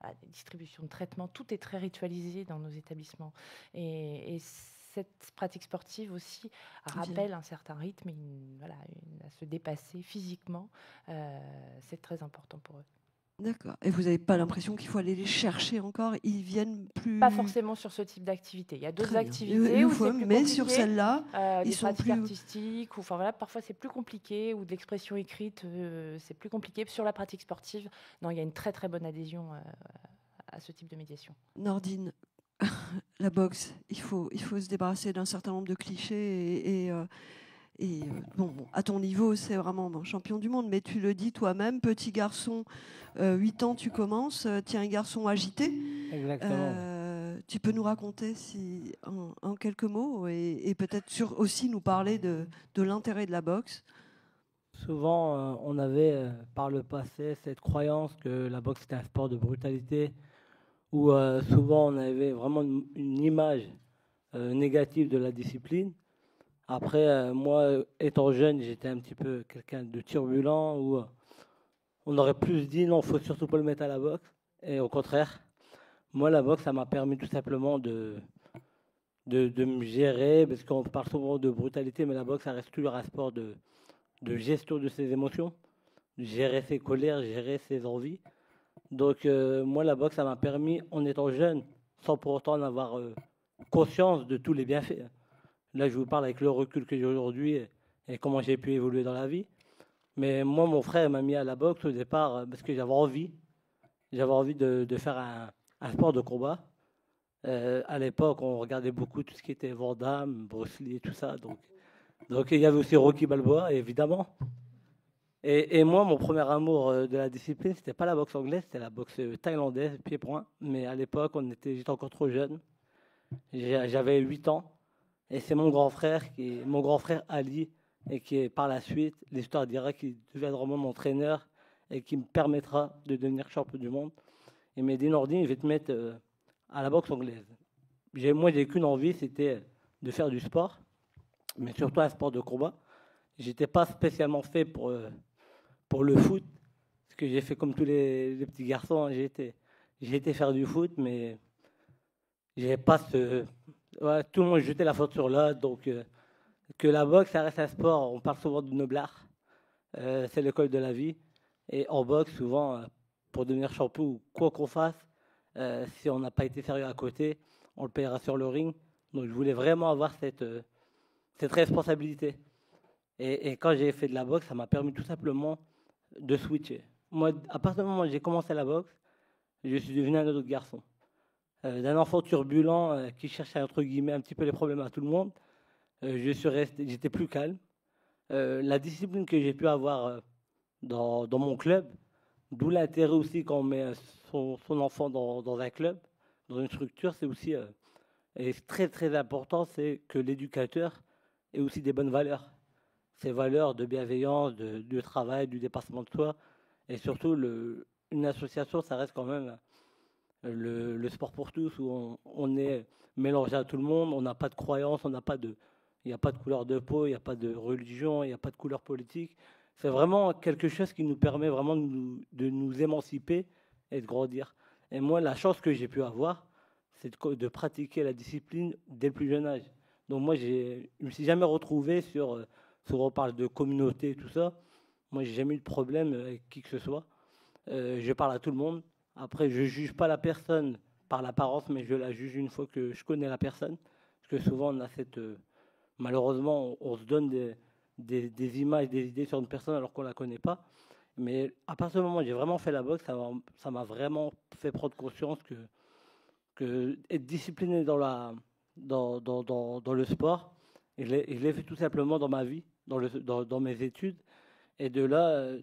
Speaker 4: la distribution de traitements, tout est très ritualisé dans nos établissements. Et cette pratique sportive aussi rappelle un certain rythme, à se dépasser physiquement, c'est très important pour eux.
Speaker 1: D'accord. Et vous n'avez pas l'impression qu'il faut aller les chercher encore? Ils viennent plus...
Speaker 4: Pas forcément sur ce type d'activité. Il y a d'autres activités où c'est plus
Speaker 1: mais
Speaker 4: compliqué.
Speaker 1: Sur celle-là,
Speaker 4: ils sont pratiques artistiques, ou parfois c'est plus compliqué, ou de l'expression écrite, c'est plus compliqué. Sur la pratique sportive, non, il y a une très très bonne adhésion à ce type de médiation.
Speaker 1: Nordine, la boxe, il faut se débarrasser d'un certain nombre de clichés et à ton niveau, c'est vraiment champion du monde, mais tu le dis toi-même, petit garçon, 8 ans, tu commences, tu es un garçon agité.
Speaker 3: Exactement.
Speaker 1: Tu peux nous raconter en quelques mots et peut-être aussi nous parler de l'intérêt de la boxe?
Speaker 3: Souvent, on avait par le passé cette croyance que la boxe était un sport de brutalité, où souvent on avait vraiment une image négative de la discipline. Après, moi, étant jeune, j'étais un petit peu quelqu'un de turbulent, où on aurait plus dit non, il ne faut surtout pas le mettre à la boxe. Et au contraire, moi, la boxe, ça m'a permis tout simplement de me gérer, parce qu'on parle souvent de brutalité, mais la boxe, ça reste toujours un sport de gestion de ses émotions, de gérer ses colères, gérer ses envies. Donc, moi, la boxe, ça m'a permis, en étant jeune, sans pour autant en avoir conscience de tous les bienfaits. Là, je vous parle avec le recul que j'ai aujourd'hui et comment j'ai pu évoluer dans la vie. Mais moi, mon frère m'a mis à la boxe au départ parce que j'avais envie. J'avais envie de faire un sport de combat. À l'époque, on regardait beaucoup tout ce qui était Van Damme, Bruce Lee, tout ça. Donc il y avait aussi Rocky Balboa, évidemment. Et moi, mon premier amour de la discipline, c'était pas la boxe anglaise, c'était la boxe thaïlandaise, pied-point. Mais à l'époque, j'étais encore trop jeune. J'avais 8 ans. Et c'est mon grand frère Ali, et qui est par la suite, l'histoire dira qu'il deviendra mon entraîneur et qui me permettra de devenir champion du monde. Il m'a dit, Nordine, je vais te mettre à la boxe anglaise. Moi, j'ai qu'une envie, c'était de faire du sport, mais surtout un sport de combat. J'étais pas spécialement fait pour le foot, parce que j'ai fait comme tous les petits garçons. J'ai été faire du foot, mais j'ai pas ce... Ouais, tout le monde jetait la faute sur l'autre, donc que la boxe, ça reste un sport. On parle souvent de noblard, c'est l'école de la vie. Et en boxe, souvent, pour devenir champion ou quoi qu'on fasse, si on n'a pas été sérieux à côté, on le paiera sur le ring. Donc je voulais vraiment avoir cette responsabilité. Et quand j'ai fait de la boxe, ça m'a permis tout simplement de switcher. Moi, à partir du moment où j'ai commencé la boxe, je suis devenu un autre garçon. D'un enfant turbulent qui cherchait entre guillemets un petit peu les problèmes à tout le monde, j'étais plus calme. La discipline que j'ai pu avoir dans mon club, d'où l'intérêt aussi quand on met son enfant dans un club, dans une structure, c'est aussi et très très important, c'est que l'éducateur ait aussi des bonnes valeurs. Ces valeurs de bienveillance, de travail, du dépassement de soi, et surtout une association, ça reste quand même le sport pour tous, où on est mélangé à tout le monde, on n'a pas de croyance, il n'y a pas de couleur de peau, il n'y a pas de religion, il n'y a pas de couleur politique. C'est vraiment quelque chose qui nous permet vraiment de nous émanciper et de grandir. Et moi, la chance que j'ai pu avoir, c'est de pratiquer la discipline dès le plus jeune âge. Donc moi, je ne me suis jamais retrouvé sur on parle de communauté, tout ça. Moi, j'ai jamais eu de problème avec qui que ce soit. Je parle à tout le monde. Après, je ne juge pas la personne par l'apparence, mais je la juge une fois que je connais la personne. Parce que souvent, on a malheureusement, on se donne des images, des idées sur une personne alors qu'on ne la connaît pas. Mais à partir du moment où j'ai vraiment fait la boxe, ça m'a vraiment fait prendre conscience que être discipliné dans le sport, et je l'ai fait tout simplement dans ma vie, dans mes études. Et de là,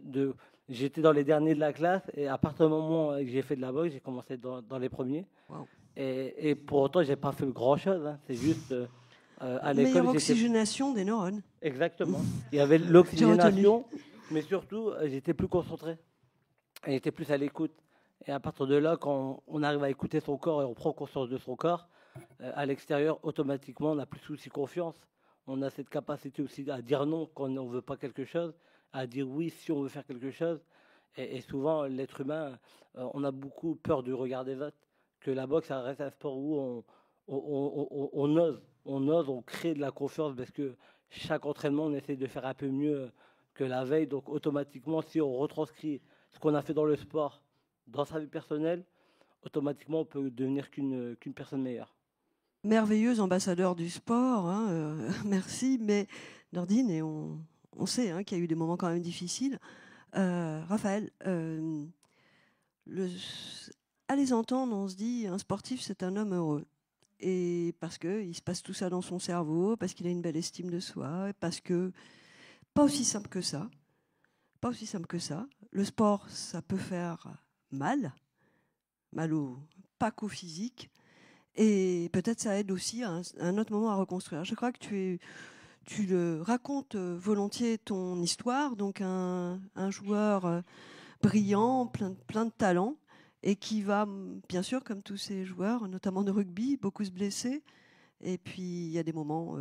Speaker 3: j'étais dans les derniers de la classe, et à partir du moment où j'ai fait de la boxe, j'ai commencé dans les premiers. Wow. Et pour autant, je n'ai pas fait grand-chose. Hein. C'est juste à l'école.
Speaker 1: Meilleure oxygénation des neurones.
Speaker 3: Exactement. Il y avait l'oxygénation, mais surtout, j'étais plus concentré. Et j'étais plus à l'écoute. Et à partir de là, quand on arrive à écouter son corps et on prend conscience de son corps, à l'extérieur, automatiquement, on n'a plus aussi confiance. On a cette capacité aussi à dire non quand on ne veut pas quelque chose, à dire oui si on veut faire quelque chose. Et souvent, l'être humain, on a beaucoup peur du regard des autres. Que la boxe, ça reste un sport où on ose, on crée de la confiance parce que chaque entraînement, on essaie de faire un peu mieux que la veille. Donc automatiquement, si on retranscrit ce qu'on a fait dans le sport, dans sa vie personnelle, automatiquement, on peut devenir qu'une personne meilleure.
Speaker 1: Merveilleux ambassadeur du sport, hein, merci. Mais Nordine, et on sait qu'il y a eu des moments quand même difficiles. Raphaël, à les entendre, on se dit un sportif, c'est un homme heureux. Et parce qu'il se passe tout ça dans son cerveau, parce qu'il a une belle estime de soi, parce que pas aussi simple que ça. Pas aussi simple que ça. Le sport, ça peut faire mal pas qu'au physique. Et peut-être ça aide aussi à un autre moment à reconstruire. Je crois que tu le racontes volontiers ton histoire, donc un joueur brillant, plein de talent, et qui va, bien sûr, comme tous ces joueurs, notamment de rugby, beaucoup se blesser. Et puis, il y a des moments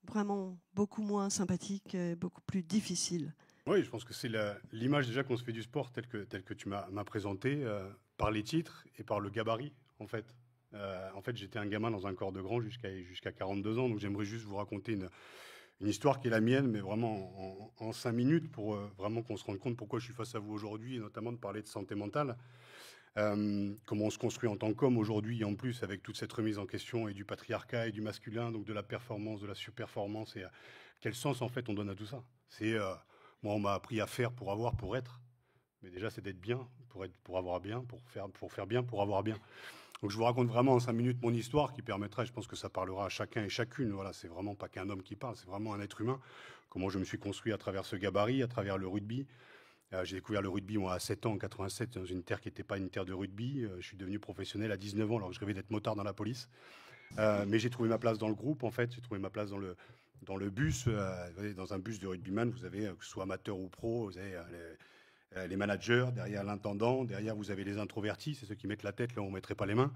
Speaker 1: vraiment beaucoup moins sympathiques, et beaucoup plus difficiles.
Speaker 5: Oui, je pense que c'est l'image déjà qu'on se fait du sport tel que tu m'as présenté, par les titres et par le gabarit, en fait. En fait, j'étais un gamin dans un corps de grand jusqu'à 42 ans, donc j'aimerais juste vous raconter une histoire qui est la mienne, mais vraiment en 5 minutes pour vraiment qu'on se rende compte pourquoi je suis face à vous aujourd'hui, et notamment de parler de santé mentale. Comment on se construit en tant qu'homme aujourd'hui, en plus, avec toute cette remise en question et du patriarcat et du masculin, donc de la performance, de la surperformance, et quel sens, en fait, on donne à tout ça. Moi, on m'a appris à faire pour avoir, pour être. Mais déjà, c'est d'être bien, pour avoir bien, pour faire bien, pour avoir bien. Donc, je vous raconte vraiment en 5 minutes mon histoire qui permettra, je pense que ça parlera à chacun et chacune. Voilà, c'est vraiment pas qu'un homme qui parle, c'est vraiment un être humain. Comment je me suis construit à travers ce gabarit, à travers le rugby. J'ai découvert le rugby moi, à 7 ans, en 87, dans une terre qui n'était pas une terre de rugby. Je suis devenu professionnel à 19 ans, alors que je rêvais d'être motard dans la police. Mais j'ai trouvé ma place dans le groupe, en fait. J'ai trouvé ma place dans le bus. Dans un bus de rugbyman, vous avez, que ce soit amateur ou pro, vous avez les managers, derrière l'intendant, derrière vous avez les introvertis, c'est ceux qui mettent la tête là où on ne mettrait pas les mains.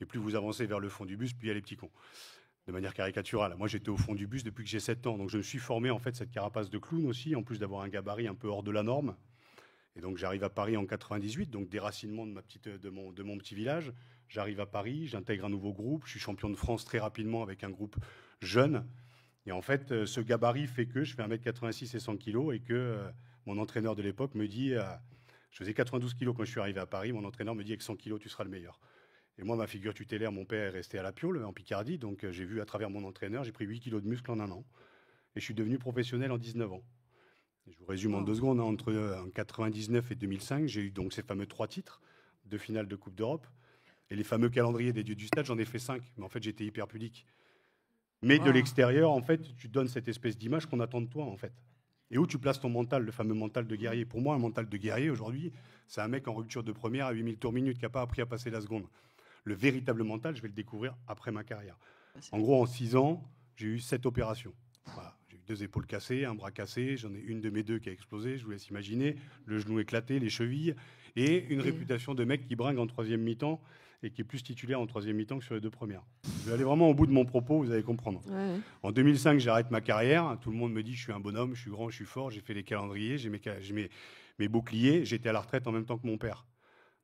Speaker 5: Et plus vous avancez vers le fond du bus, plus il y a les petits cons. De manière caricaturale. Moi, j'étais au fond du bus depuis que j'ai 7 ans. Donc, je me suis formé, en fait, cette carapace de clown aussi, en plus d'avoir un gabarit un peu hors de la norme. Et donc, j'arrive à Paris en 98, donc déracinement de mon petit village. J'arrive à Paris, j'intègre un nouveau groupe. Je suis champion de France très rapidement avec un groupe jeune. Et en fait, ce gabarit fait que je fais 1m86 et 100 kg et que mon entraîneur de l'époque me dit, je faisais 92 kg quand je suis arrivé à Paris, mon entraîneur me dit avec 100 kg, tu seras le meilleur. Et moi, ma figure tutélaire, mon père est resté à la Piole, en Picardie, donc j'ai vu à travers mon entraîneur, j'ai pris 8 kg de muscle en un an. Et je suis devenu professionnel en 19 ans. Et je vous résume en 2 secondes, hein, entre 99 et 2005, j'ai eu donc ces fameux 3 titres, 2 finales de Coupe d'Europe, et les fameux calendriers des dieux du stade, j'en ai fait 5, mais en fait, j'étais hyper pudique. Mais de l'extérieur, en fait, tu donnes cette espèce d'image qu'on attend de toi, en fait. Et où tu places ton mental, le fameux mental de guerrier. Pour moi, un mental de guerrier, aujourd'hui, c'est un mec en rupture de première à 8000 tours minute qui n'a pas appris à passer la seconde. Le véritable mental, je vais le découvrir après ma carrière. En gros, en 6 ans, j'ai eu 7 opérations. Voilà. J'ai eu 2 épaules cassées, un bras cassé, j'en ai une de mes 2 qui a explosé, je vous laisse imaginer, le genou éclaté, les chevilles, et une réputation de mec qui bringue en 3e mi-temps et qui est plus titulaire en 3e mi-temps que sur les 2 premières. Je vais aller vraiment au bout de mon propos, vous allez comprendre. Ouais. En 2005, j'arrête ma carrière. Tout le monde me dit je suis un bonhomme, je suis grand, je suis fort, j'ai fait les calendriers, j'ai mes boucliers. J'étais à la retraite en même temps que mon père.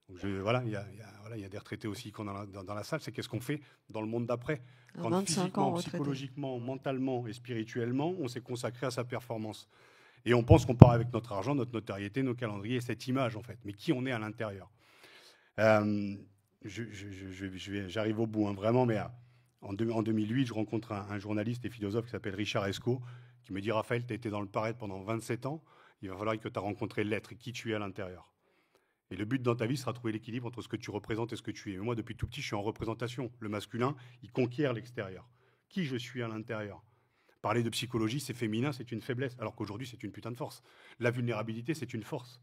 Speaker 5: Donc voilà, il y a des retraités aussi qu'on a dans la salle. C'est qu'est-ce qu'on fait dans le monde d'après. Quand physiquement, psychologiquement, mentalement et spirituellement, on s'est consacré à sa performance. Et on pense qu'on part avec notre argent, notre notoriété, nos calendriers, cette image en fait. Mais qui on est à l'intérieur. J'arrive au bout, hein, vraiment, mais en 2008, je rencontre un journaliste et philosophe qui s'appelle Richard Esco, qui me dit « Raphaël, tu as été dans le paraître pendant 27 ans, il va falloir que tu as rencontré l'être et qui tu es à l'intérieur. Et le but dans ta vie sera de trouver l'équilibre entre ce que tu représentes et ce que tu es. Et moi, depuis tout petit, je suis en représentation. Le masculin, il conquiert l'extérieur. Qui je suis à l'intérieur. Parler de psychologie, c'est féminin, c'est une faiblesse, alors qu'aujourd'hui, c'est une putain de force. La vulnérabilité, c'est une force.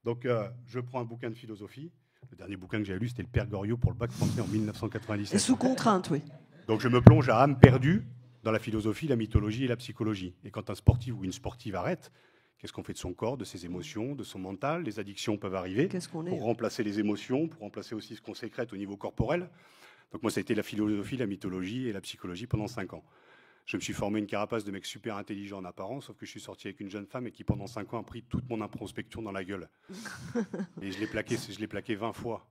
Speaker 5: Donc, je prends un bouquin de philosophie. Le dernier bouquin que j'ai lu, c'était le Père Goriot pour le bac français en 1997.
Speaker 1: Et sous contrainte, oui.
Speaker 5: Donc je me plonge à âme perdue dans la philosophie, la mythologie et la psychologie. Et quand un sportif ou une sportive arrête, qu'est-ce qu'on fait de son corps, de ses émotions, de son mental? Les addictions peuvent arriver pour remplacer les émotions, pour remplacer aussi ce qu'on sécrète au niveau corporel. Donc moi, ça a été la philosophie, la mythologie et la psychologie pendant 5 ans. Je me suis formé une carapace de mec super intelligent en apparence, sauf que je suis sorti avec une jeune femme et qui, pendant 5 ans, a pris toute mon introspection dans la gueule. Et je l'ai plaqué 20 fois.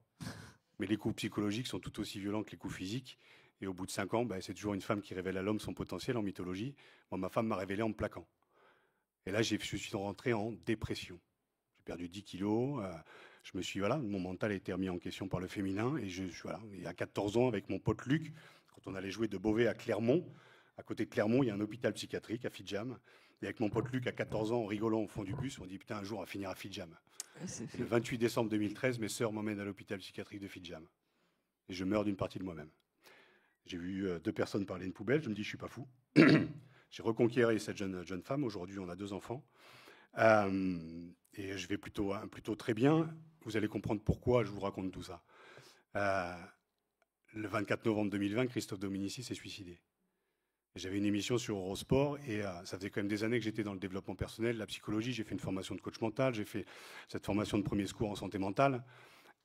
Speaker 5: Mais les coups psychologiques sont tout aussi violents que les coups physiques. Et au bout de 5 ans, c'est toujours une femme qui révèle à l'homme son potentiel en mythologie. Moi, ma femme m'a révélé en me plaquant. Et là, je suis rentré en dépression. J'ai perdu 10 kilos. Mon mental a été remis en question par le féminin. Et il y a 14 ans, avec mon pote Luc, quand on allait jouer de Beauvais à Clermont, à côté de Clermont, il y a un hôpital psychiatrique à Fidjam. Et avec mon pote Luc, à 14 ans, en rigolant au fond du bus, on dit putain, un jour, on va finir à Fidjam. Le 28 décembre 2013, mes sœurs m'emmènent à l'hôpital psychiatrique de Fidjam. Et je meurs d'une partie de moi-même. J'ai vu 2 personnes parler une poubelle. Je me dis, je suis pas fou. J'ai reconquéré cette jeune femme. Aujourd'hui, on a 2 enfants. Et je vais plutôt très bien. Vous allez comprendre pourquoi je vous raconte tout ça. Le 24 novembre 2020, Christophe Dominici s'est suicidé. J'avais une émission sur Eurosport et ça faisait quand même des années que j'étais dans le développement personnel, la psychologie. J'ai fait une formation de coach mental, j'ai fait cette formation de premier secours en santé mentale.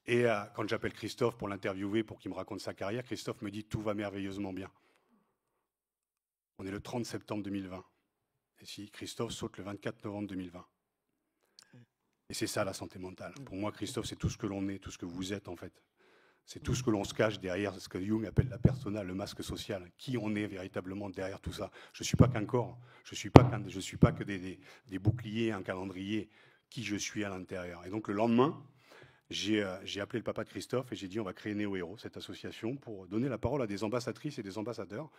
Speaker 5: Et quand j'appelle Christophe pour l'interviewer, pour qu'il me raconte sa carrière, Christophe me dit « tout va merveilleusement bien ». On est le 30 septembre 2020. Et si Christophe saute le 24 novembre 2020. Et c'est ça la santé mentale. Pour moi, Christophe, c'est tout ce que l'on est, tout ce que vous êtes en fait. C'est tout ce que l'on se cache derrière ce que Jung appelle la persona, le masque social. Qui on est véritablement derrière tout ça. Je ne suis pas qu'un corps, je ne suis pas que des boucliers, un calendrier. Qui je suis à l'intérieur. Et donc le lendemain, j'ai appelé le papa de Christophe et j'ai dit on va créer Néo Héros, cette association, pour donner la parole à des ambassadrices et des ambassadeurs.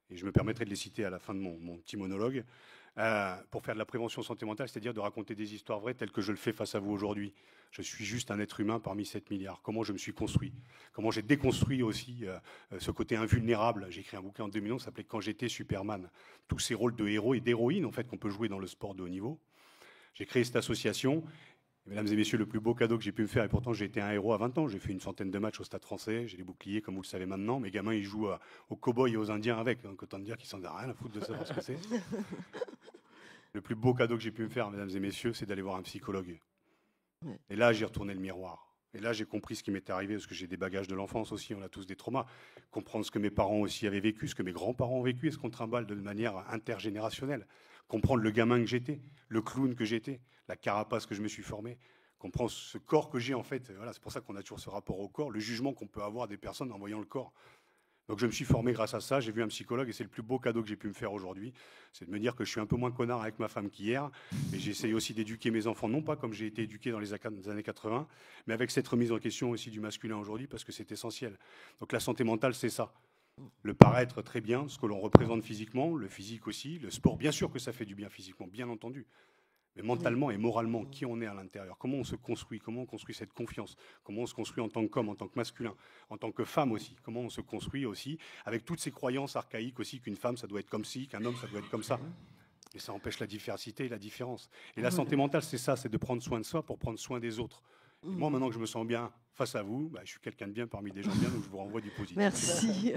Speaker 5: Et je me permettrai de les citer à la fin de mon petit monologue, pour faire de la prévention santé mentale, c'est-à-dire de raconter des histoires vraies telles que je le fais face à vous aujourd'hui. Je suis juste un être humain parmi 7 milliards. Comment je me suis construit, comment j'ai déconstruit aussi ce côté invulnérable. J'ai écrit un bouquin en 2011 qui s'appelait Quand j'étais Superman. Tous ces rôles de héros et d'héroïnes en fait, qu'on peut jouer dans le sport de haut niveau. J'ai créé cette association. Mesdames et messieurs, le plus beau cadeau que j'ai pu me faire, et pourtant j'ai été un héros à 20 ans, j'ai fait une centaine de matchs au Stade Français, j'ai des boucliers comme vous le savez maintenant, mes gamins ils jouent aux cow-boys et aux indiens avec, donc autant dire qu'ils s'en ont rien à foutre de savoir ce que c'est. Le plus beau cadeau que j'ai pu me faire, mesdames et messieurs, c'est d'aller voir un psychologue. Et là j'ai retourné le miroir. Et là j'ai compris ce qui m'était arrivé, parce que j'ai des bagages de l'enfance aussi, on a tous des traumas. Comprendre ce que mes parents aussi avaient vécu, ce que mes grands-parents ont vécu, et ce qu'on trimballe de manière intergénérationnelle. Comprendre le gamin que j'étais, le clown que j'étais, la carapace que je me suis formé. Comprendre ce corps que j'ai en fait. Voilà, c'est pour ça qu'on a toujours ce rapport au corps, le jugement qu'on peut avoir des personnes en voyant le corps. Donc je me suis formé grâce à ça, j'ai vu un psychologue et c'est le plus beau cadeau que j'ai pu me faire aujourd'hui. C'est de me dire que je suis un peu moins connard avec ma femme qu'hier. Et j'essaye aussi d'éduquer mes enfants, non pas comme j'ai été éduqué dans les années 80, mais avec cette remise en question aussi du masculin aujourd'hui parce que c'est essentiel. Donc la santé mentale, c'est ça. Le paraître très bien, ce que l'on représente physiquement, le physique aussi, le sport, bien sûr que ça fait du bien physiquement, bien entendu. Mais mentalement et moralement, qui on est à l'intérieur, comment on se construit, comment on construit cette confiance, comment on se construit en tant qu'homme, en tant que masculin, en tant que femme aussi, comment on se construit aussi, avec toutes ces croyances archaïques aussi qu'une femme ça doit être comme ci, qu'un homme ça doit être comme ça. Et ça empêche la diversité et la différence. Et la santé mentale, c'est ça, c'est de prendre soin de soi pour prendre soin des autres. Et moi, maintenant que je me sens bien face à vous, je suis quelqu'un de bien parmi des gens bien, donc je vous renvoie du positif.
Speaker 1: Merci.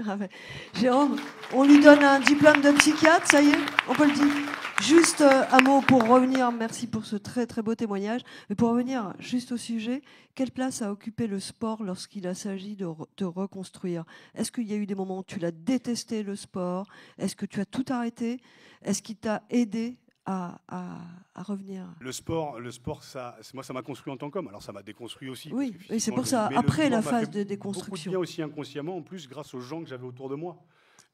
Speaker 1: Jérôme, on lui donne un diplôme de psychiatre, ça y est, on peut le dire. Juste un mot pour revenir, merci pour ce très très beau témoignage, mais pour revenir juste au sujet, quelle place a occupé le sport lorsqu'il a s'agi de te reconstruire? Est-ce qu'il y a eu des moments où tu l'as détesté le sport? Est-ce que tu as tout arrêté? Est-ce qu'il t'a aidé à revenir?
Speaker 5: Le sport, ça m'a construit en tant qu'homme. Alors ça m'a déconstruit aussi.
Speaker 1: Oui, c'est pour ça, après la phase de déconstruction.
Speaker 5: Beaucoup de bien aussi inconsciemment, en plus, grâce aux gens que j'avais autour de moi.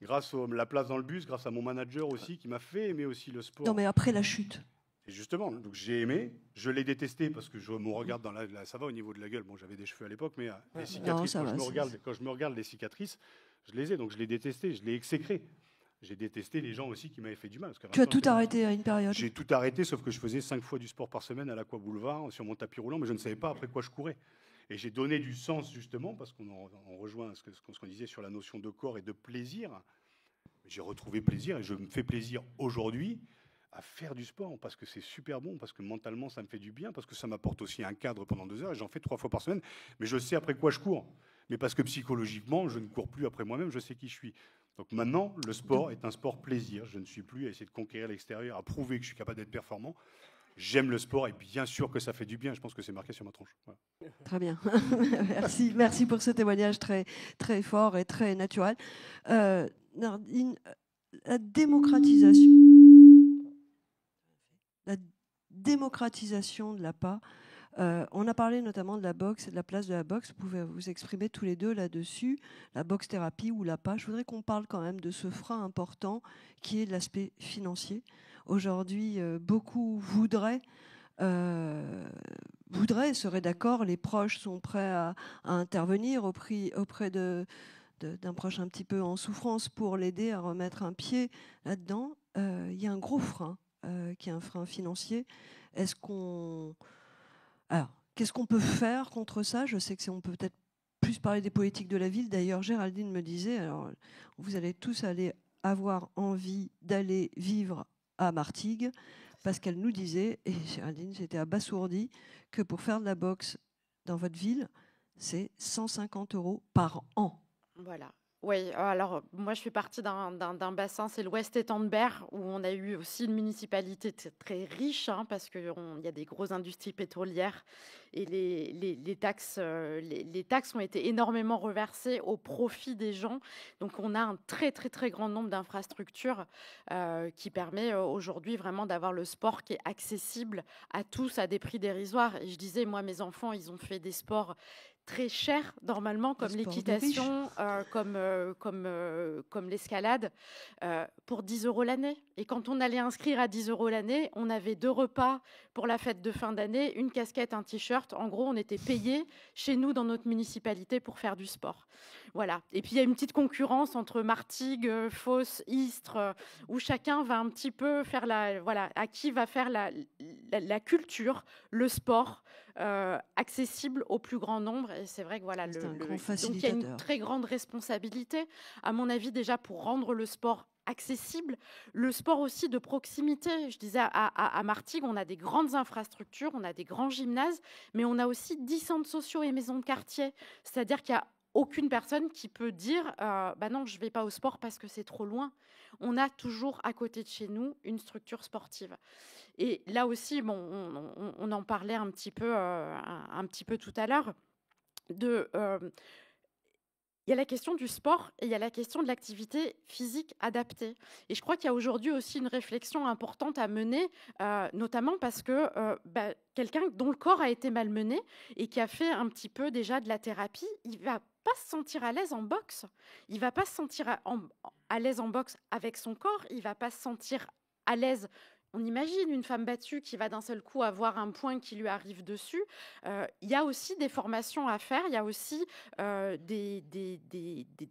Speaker 5: Grâce à la place dans le bus, grâce à mon manager aussi, qui m'a fait aimer aussi le sport.
Speaker 1: Non, mais après la chute.
Speaker 5: Et justement, donc j'ai aimé, je l'ai détesté parce que je me regarde dans ça va au niveau de la gueule. Bon, j'avais des cheveux à l'époque, mais les cicatrices, quand je me regarde les cicatrices, je les ai, donc je l'ai détesté, je l'ai exécré. J'ai détesté les gens aussi qui m'avaient fait du mal. Parce que
Speaker 1: tu as tout arrêté à une période?
Speaker 5: J'ai tout arrêté, sauf que je faisais 5 fois du sport par semaine à l'Aqua Boulevard, sur mon tapis roulant, mais je ne savais pas après quoi je courais. Et j'ai donné du sens, justement, parce qu'on rejoint ce qu'on disait sur la notion de corps et de plaisir. J'ai retrouvé plaisir et je me fais plaisir aujourd'hui à faire du sport parce que c'est super bon, parce que mentalement ça me fait du bien, parce que ça m'apporte aussi un cadre pendant 2 heures et j'en fais 3 fois par semaine. Mais je sais après quoi je cours. Mais parce que psychologiquement, je ne cours plus après moi-même, je sais qui je suis. Donc maintenant, le sport est un sport plaisir. Je ne suis plus à essayer de conquérir l'extérieur, à prouver que je suis capable d'être performant. J'aime le sport et bien sûr que ça fait du bien. Je pense que c'est marqué sur ma tronche. Voilà.
Speaker 1: Très bien. Merci pour ce témoignage très, très fort et très naturel. Nardine, la démocratisation de l'APA, on a parlé notamment de la boxe et de la place de la boxe. Vous pouvez vous exprimer tous les deux là-dessus, la boxe thérapie ou l'APA. Je voudrais qu'on parle quand même de ce frein important qui est l'aspect financier. Aujourd'hui, beaucoup voudraient, seraient d'accord, les proches sont prêts à intervenir auprès d'un proche un petit peu en souffrance pour l'aider à remettre un pied là-dedans. Il y a un gros frein, qui est un frein financier. Alors, qu'est-ce qu'on peut faire contre ça? Je sais que on peut peut-être plus parler des politiques de la ville. D'ailleurs, Géraldine me disait, alors, vous allez tous avoir envie d'aller vivre à Martigues, parce qu'elle nous disait, et Géraldine, j'étais abasourdie, que pour faire de la boxe dans votre ville, c'est 150 € par an.
Speaker 2: Voilà. Oui, alors moi je fais partie d'un bassin, c'est l'Ouest Étendebert, où on a eu aussi une municipalité très riche, parce qu'il y a des grosses industries pétrolières et les taxes ont été énormément reversées au profit des gens. Donc on a un très très très grand nombre d'infrastructures qui permet aujourd'hui vraiment d'avoir le sport qui est accessible à tous à des prix dérisoires. Et je disais, moi mes enfants, ils ont fait des sports très cher normalement, comme l'équitation, comme l'escalade, pour 10 € l'année. Et quand on allait inscrire à 10 € l'année, on avait 2 repas pour la fête de fin d'année, une casquette, un t-shirt. En gros, on était payé chez nous dans notre municipalité pour faire du sport. Voilà. Et puis il y a une petite concurrence entre Martigues, Fos, Istres, où chacun va un petit peu faire à qui va faire la culture, le sport, accessible au plus grand nombre. Et c'est vrai que voilà, donc il y a une très grande responsabilité, à mon avis, déjà pour rendre le sport accessible, le sport aussi de proximité. Je disais à Martigues, on a des grandes infrastructures, on a des grands gymnases, mais on a aussi 10 centres sociaux et maisons de quartier. C'est-à-dire qu'il y a aucune personne qui peut dire bah non, je ne vais pas au sport parce que c'est trop loin. On a toujours à côté de chez nous une structure sportive. Et là aussi, bon, on en parlait un petit peu tout à l'heure. Il y a la question du sport et il y a la question de l'activité physique adaptée. Et je crois qu'il y a aujourd'hui aussi une réflexion importante à mener, notamment parce que quelqu'un dont le corps a été malmené et qui a fait un petit peu déjà de la thérapie, il va pas se sentir à l'aise en boxe. Il va pas se sentir à l'aise en boxe avec son corps. Il va pas se sentir à l'aise. On imagine une femme battue qui va d'un seul coup avoir un point qui lui arrive dessus. Il y a aussi des formations à faire. Il y a aussi des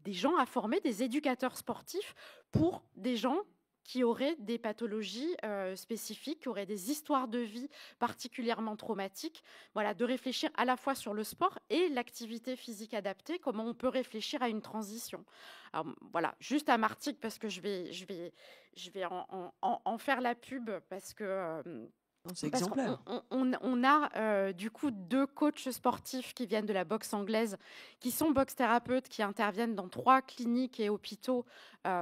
Speaker 2: gens à former, des éducateurs sportifs pour des gens qui auraient des pathologies spécifiques, qui auraient des histoires de vie particulièrement traumatiques. Voilà, de réfléchir à la fois sur le sport et l'activité physique adaptée, comment on peut réfléchir à une transition. Alors, voilà, juste à Martigues, parce que je vais en faire la pub, parce que...
Speaker 1: c'est exemplaire.
Speaker 2: On a du coup 2 coachs sportifs qui viennent de la boxe anglaise, qui sont boxe thérapeutes, qui interviennent dans 3 cliniques et hôpitaux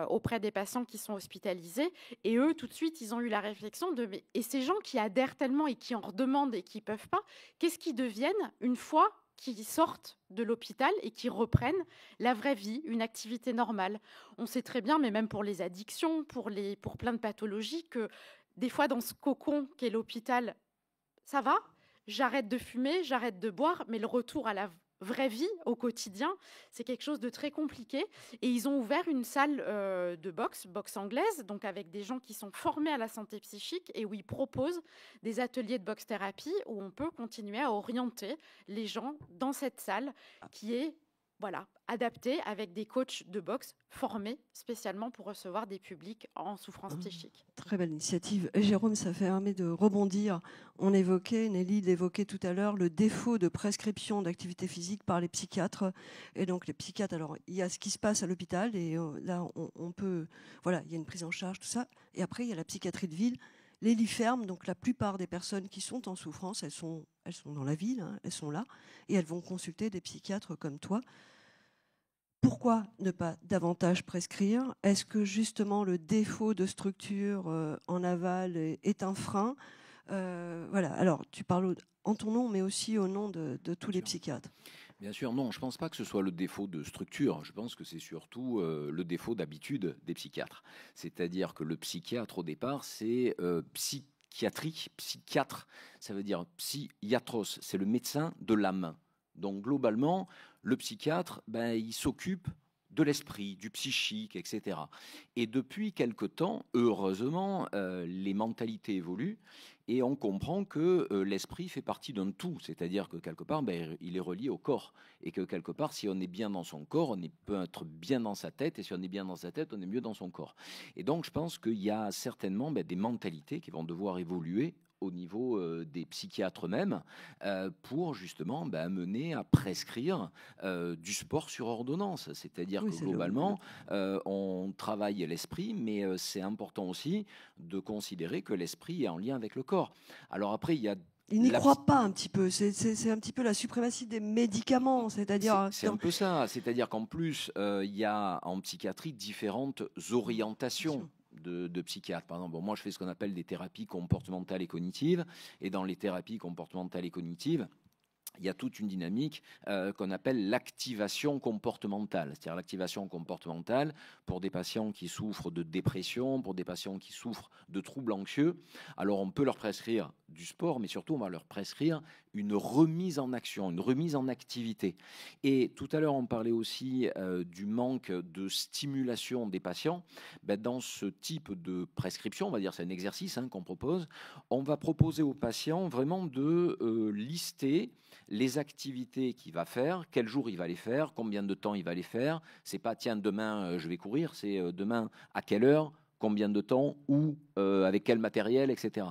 Speaker 2: auprès des patients qui sont hospitalisés. Et eux, tout de suite, ils ont eu la réflexion et ces gens qui adhèrent tellement et qui en redemandent et qui ne peuvent pas, qu'est-ce qu'ils deviennent une fois qu'ils sortent de l'hôpital et qui reprennent la vraie vie, une activité normale. On sait très bien, mais même pour les addictions, pour plein de pathologies, que des fois, dans ce cocon qu'est l'hôpital, ça va, j'arrête de fumer, j'arrête de boire, mais le retour à la vraie vie, au quotidien, c'est quelque chose de très compliqué. Et ils ont ouvert une salle de boxe anglaise, donc avec des gens qui sont formés à la santé psychique et où ils proposent des ateliers de boxe-thérapie où on peut continuer à orienter les gens dans cette salle qui est adaptée avec des coachs de boxe formés spécialement pour recevoir des publics en souffrance psychique.
Speaker 1: Très belle initiative. Et Jérôme, ça permet de rebondir. Nelly l'évoquait tout à l'heure, le défaut de prescription d'activité physique par les psychiatres. Et donc les psychiatres, alors il y a ce qui se passe à l'hôpital et là on peut, il y a une prise en charge, tout ça. Et après il y a la psychiatrie de ville. Les lits fermes, donc la plupart des personnes qui sont en souffrance, elles sont dans la ville, elles sont là, et elles vont consulter des psychiatres comme toi. Pourquoi ne pas davantage prescrire? Est-ce que justement le défaut de structure en aval est un frein? Alors tu parles en ton nom, mais aussi au nom de tous les psychiatres.
Speaker 7: Bien sûr, non, je ne pense pas que ce soit le défaut de structure. Je pense que c'est surtout le défaut d'habitude des psychiatres. C'est-à-dire que le psychiatre, au départ, c'est psychiatrie, psychiatre, ça veut dire psyiatros, c'est le médecin de l'âme. Donc globalement, le psychiatre, il s'occupe de l'esprit, du psychique, etc. Et depuis quelque temps, heureusement, les mentalités évoluent et on comprend que l'esprit fait partie d'un tout, c'est-à-dire que quelque part, il est relié au corps et que quelque part, si on est bien dans son corps, on peut être bien dans sa tête et si on est bien dans sa tête, on est mieux dans son corps. Et donc, je pense qu'il y a certainement des mentalités qui vont devoir évoluer au niveau des psychiatres eux-mêmes pour justement amener à prescrire du sport sur ordonnance. C'est-à-dire que globalement, on travaille l'esprit, mais c'est important aussi de considérer que l'esprit est en lien avec le corps. Alors après, il y a
Speaker 1: ils n'y croient pas un petit peu. C'est un petit peu la suprématie des médicaments. C'est-à-dire.
Speaker 7: C'est un peu ça. C'est-à-dire qu'en plus, il y a en psychiatrie différentes orientations de psychiatre. Par exemple, moi, je fais ce qu'on appelle des thérapies comportementales et cognitives. Et dans les thérapies comportementales et cognitives, il y a toute une dynamique qu'on appelle l'activation comportementale. C'est-à-dire l'activation comportementale pour des patients qui souffrent de dépression, pour des patients qui souffrent de troubles anxieux. Alors on peut leur prescrire du sport, mais surtout on va leur prescrire une remise en action, une remise en activité. Et tout à l'heure on parlait aussi du manque de stimulation des patients. Ben, dans ce type de prescription, on va dire c'est un exercice qu'on propose, on va proposer aux patients vraiment de lister les activités qu'il va faire, quel jour il va les faire, combien de temps il va les faire. C'est pas tiens demain je vais courir, c'est demain à quelle heure, combien de temps, où, avec quel matériel, etc.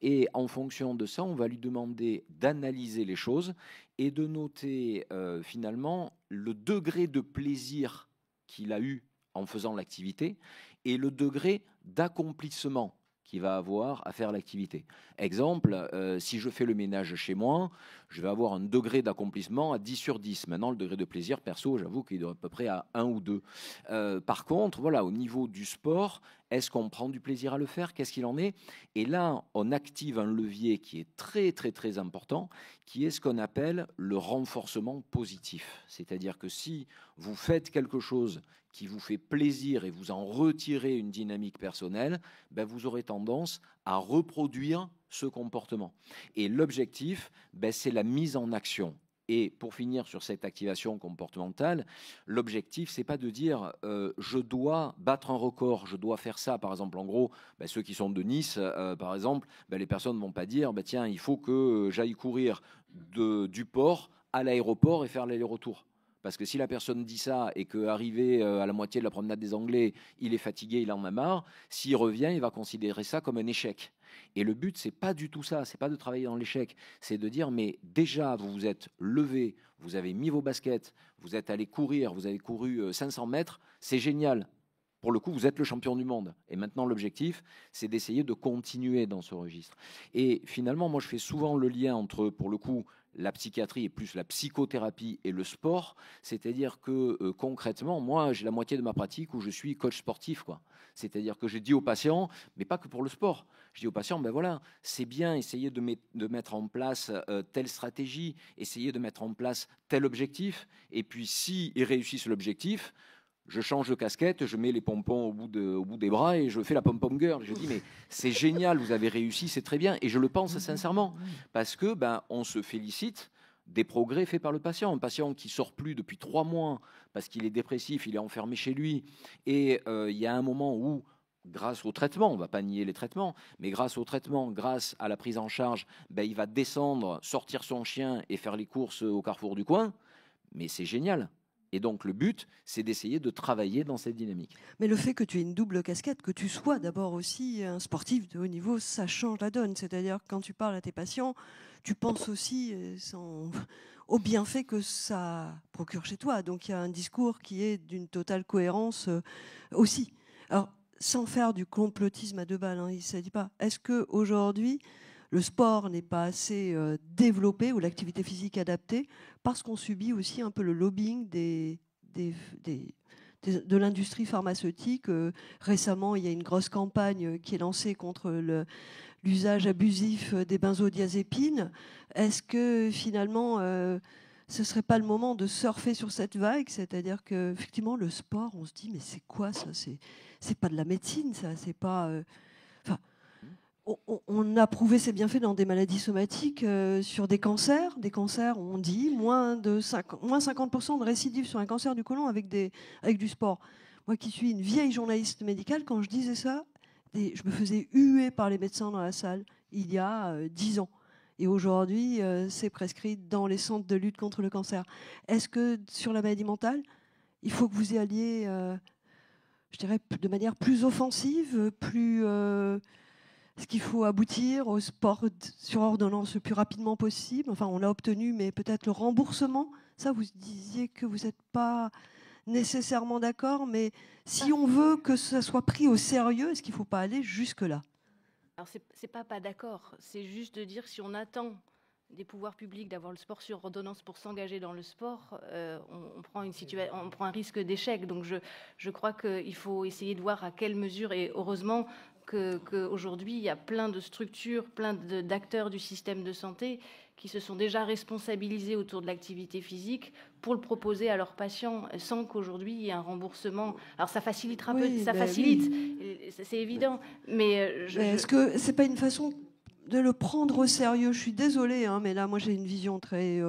Speaker 7: Et en fonction de ça, on va lui demander d'analyser les choses et de noter finalement le degré de plaisir qu'il a eu en faisant l'activité et le degré d'accomplissement qu'il va avoir à faire l'activité. Exemple, si je fais le ménage chez moi, je vais avoir un degré d'accomplissement à 10 sur 10. Maintenant, le degré de plaisir, perso, j'avoue qu'il est à peu près à 1 ou 2. Par contre, voilà, au niveau du sport, est-ce qu'on prend du plaisir à le faire? Qu'est-ce qu'il en est? Et là, on active un levier qui est très, très, très important, qui est ce qu'on appelle le renforcement positif. C'est-à-dire que si vous faites quelque chose qui vous fait plaisir et vous en retirez une dynamique personnelle, ben vous aurez tendance à reproduire ce comportement. Et l'objectif, ben c'est la mise en action. Et pour finir sur cette activation comportementale, l'objectif, c'est pas de dire je dois battre un record, je dois faire ça. Par exemple, en gros, ben, ceux qui sont de Nice, par exemple, ben, les personnes ne vont pas dire tiens, il faut que j'aille courir du port à l'aéroport et faire l'aller-retour. Parce que si la personne dit ça et qu'arrivé à la moitié de la promenade des Anglais, il est fatigué, il en a marre, s'il revient, il va considérer ça comme un échec. Et le but, c'est pas du tout ça, c'est pas de travailler dans l'échec, c'est de dire mais déjà vous vous êtes levé, vous avez mis vos baskets, vous êtes allé courir, vous avez couru 500 mètres, c'est génial. Pour le coup, vous êtes le champion du monde. Et maintenant, l'objectif, c'est d'essayer de continuer dans ce registre. Et finalement, moi, je fais souvent le lien entre, pour le coup, la psychiatrie et plus la psychothérapie et le sport. C'est-à-dire que concrètement, moi, j'ai la moitié de ma pratique où je suis coach sportif, quoi. C'est-à-dire que je dis aux patients, mais pas que pour le sport, je dis aux patients, ben voilà, c'est bien, essayer de mettre en place telle stratégie, essayer de mettre en place tel objectif. Et puis, s'ils réussissent l'objectif, je change de casquette, je mets les pompons au bout des bras et je fais la pom-pom girl. Je dis mais c'est génial, vous avez réussi, c'est très bien. Et je le pense sincèrement parce que on se félicite des progrès faits par le patient. Un patient qui sort plus depuis 3 mois parce qu'il est dépressif, il est enfermé chez lui et il y a un moment où grâce au traitement, on ne va pas nier les traitements, mais grâce au traitement, grâce à la prise en charge, il va descendre, sortir son chien et faire les courses au carrefour du coin. Mais c'est génial. Et donc, le but, c'est d'essayer de travailler dans cette dynamique.
Speaker 1: Mais le fait que tu aies une double casquette, que tu sois d'abord aussi un sportif de haut niveau, ça change la donne. C'est-à-dire que quand tu parles à tes patients, tu penses aussi au bienfait que ça procure chez toi. Donc, il y a un discours qui est d'une totale cohérence aussi. Alors, sans faire du complotisme à 2 balles, il ne s'agit pas. Est-ce qu'aujourd'hui, le sport n'est pas assez développé ou l'activité physique adaptée parce qu'on subit aussi un peu le lobbying de l'industrie pharmaceutique. Récemment, il y a une grosse campagne qui est lancée contre l'usage abusif des benzodiazépines. Est-ce que finalement, ce ne serait pas le moment de surfer sur cette vague? C'est-à-dire qu'effectivement, le sport, on se dit, mais c'est quoi ça? C'est pas de la médecine, ça. C'est pas... On a prouvé ses bienfaits dans des maladies somatiques, sur des cancers. Des cancers, on dit, moins 50% de récidive sur un cancer du côlon avec du sport. Moi qui suis une vieille journaliste médicale, quand je disais ça, je me faisais huer par les médecins dans la salle il y a 10 ans. Et aujourd'hui, c'est prescrit dans les centres de lutte contre le cancer. Est-ce que sur la maladie mentale, il faut que vous y alliez, je dirais, de manière plus offensive, plus... Est-ce qu'il faut aboutir au sport sur ordonnance le plus rapidement possible? Enfin, on l'a obtenu, mais peut-être le remboursement. Ça, vous disiez que vous n'êtes pas nécessairement d'accord, mais si on veut que ça soit pris au sérieux, est-ce qu'il ne faut pas aller jusque-là?
Speaker 6: Alors, c'est pas d'accord. C'est juste de dire si on attend des pouvoirs publics d'avoir le sport sur ordonnance pour s'engager dans le sport, on prend un risque d'échec. Donc, je crois qu'il faut essayer de voir à quelle mesure, et heureusement, qu'aujourd'hui, il y a plein de structures, plein d'acteurs du système de santé qui se sont déjà responsabilisés autour de l'activité physique pour le proposer à leurs patients sans qu'aujourd'hui il y ait un remboursement. Alors ça facilitera ça facilite, c'est évident. Mais
Speaker 1: est-ce que c'est pas une façon de le prendre au sérieux? Je suis désolée, hein, mais là, moi, j'ai une vision très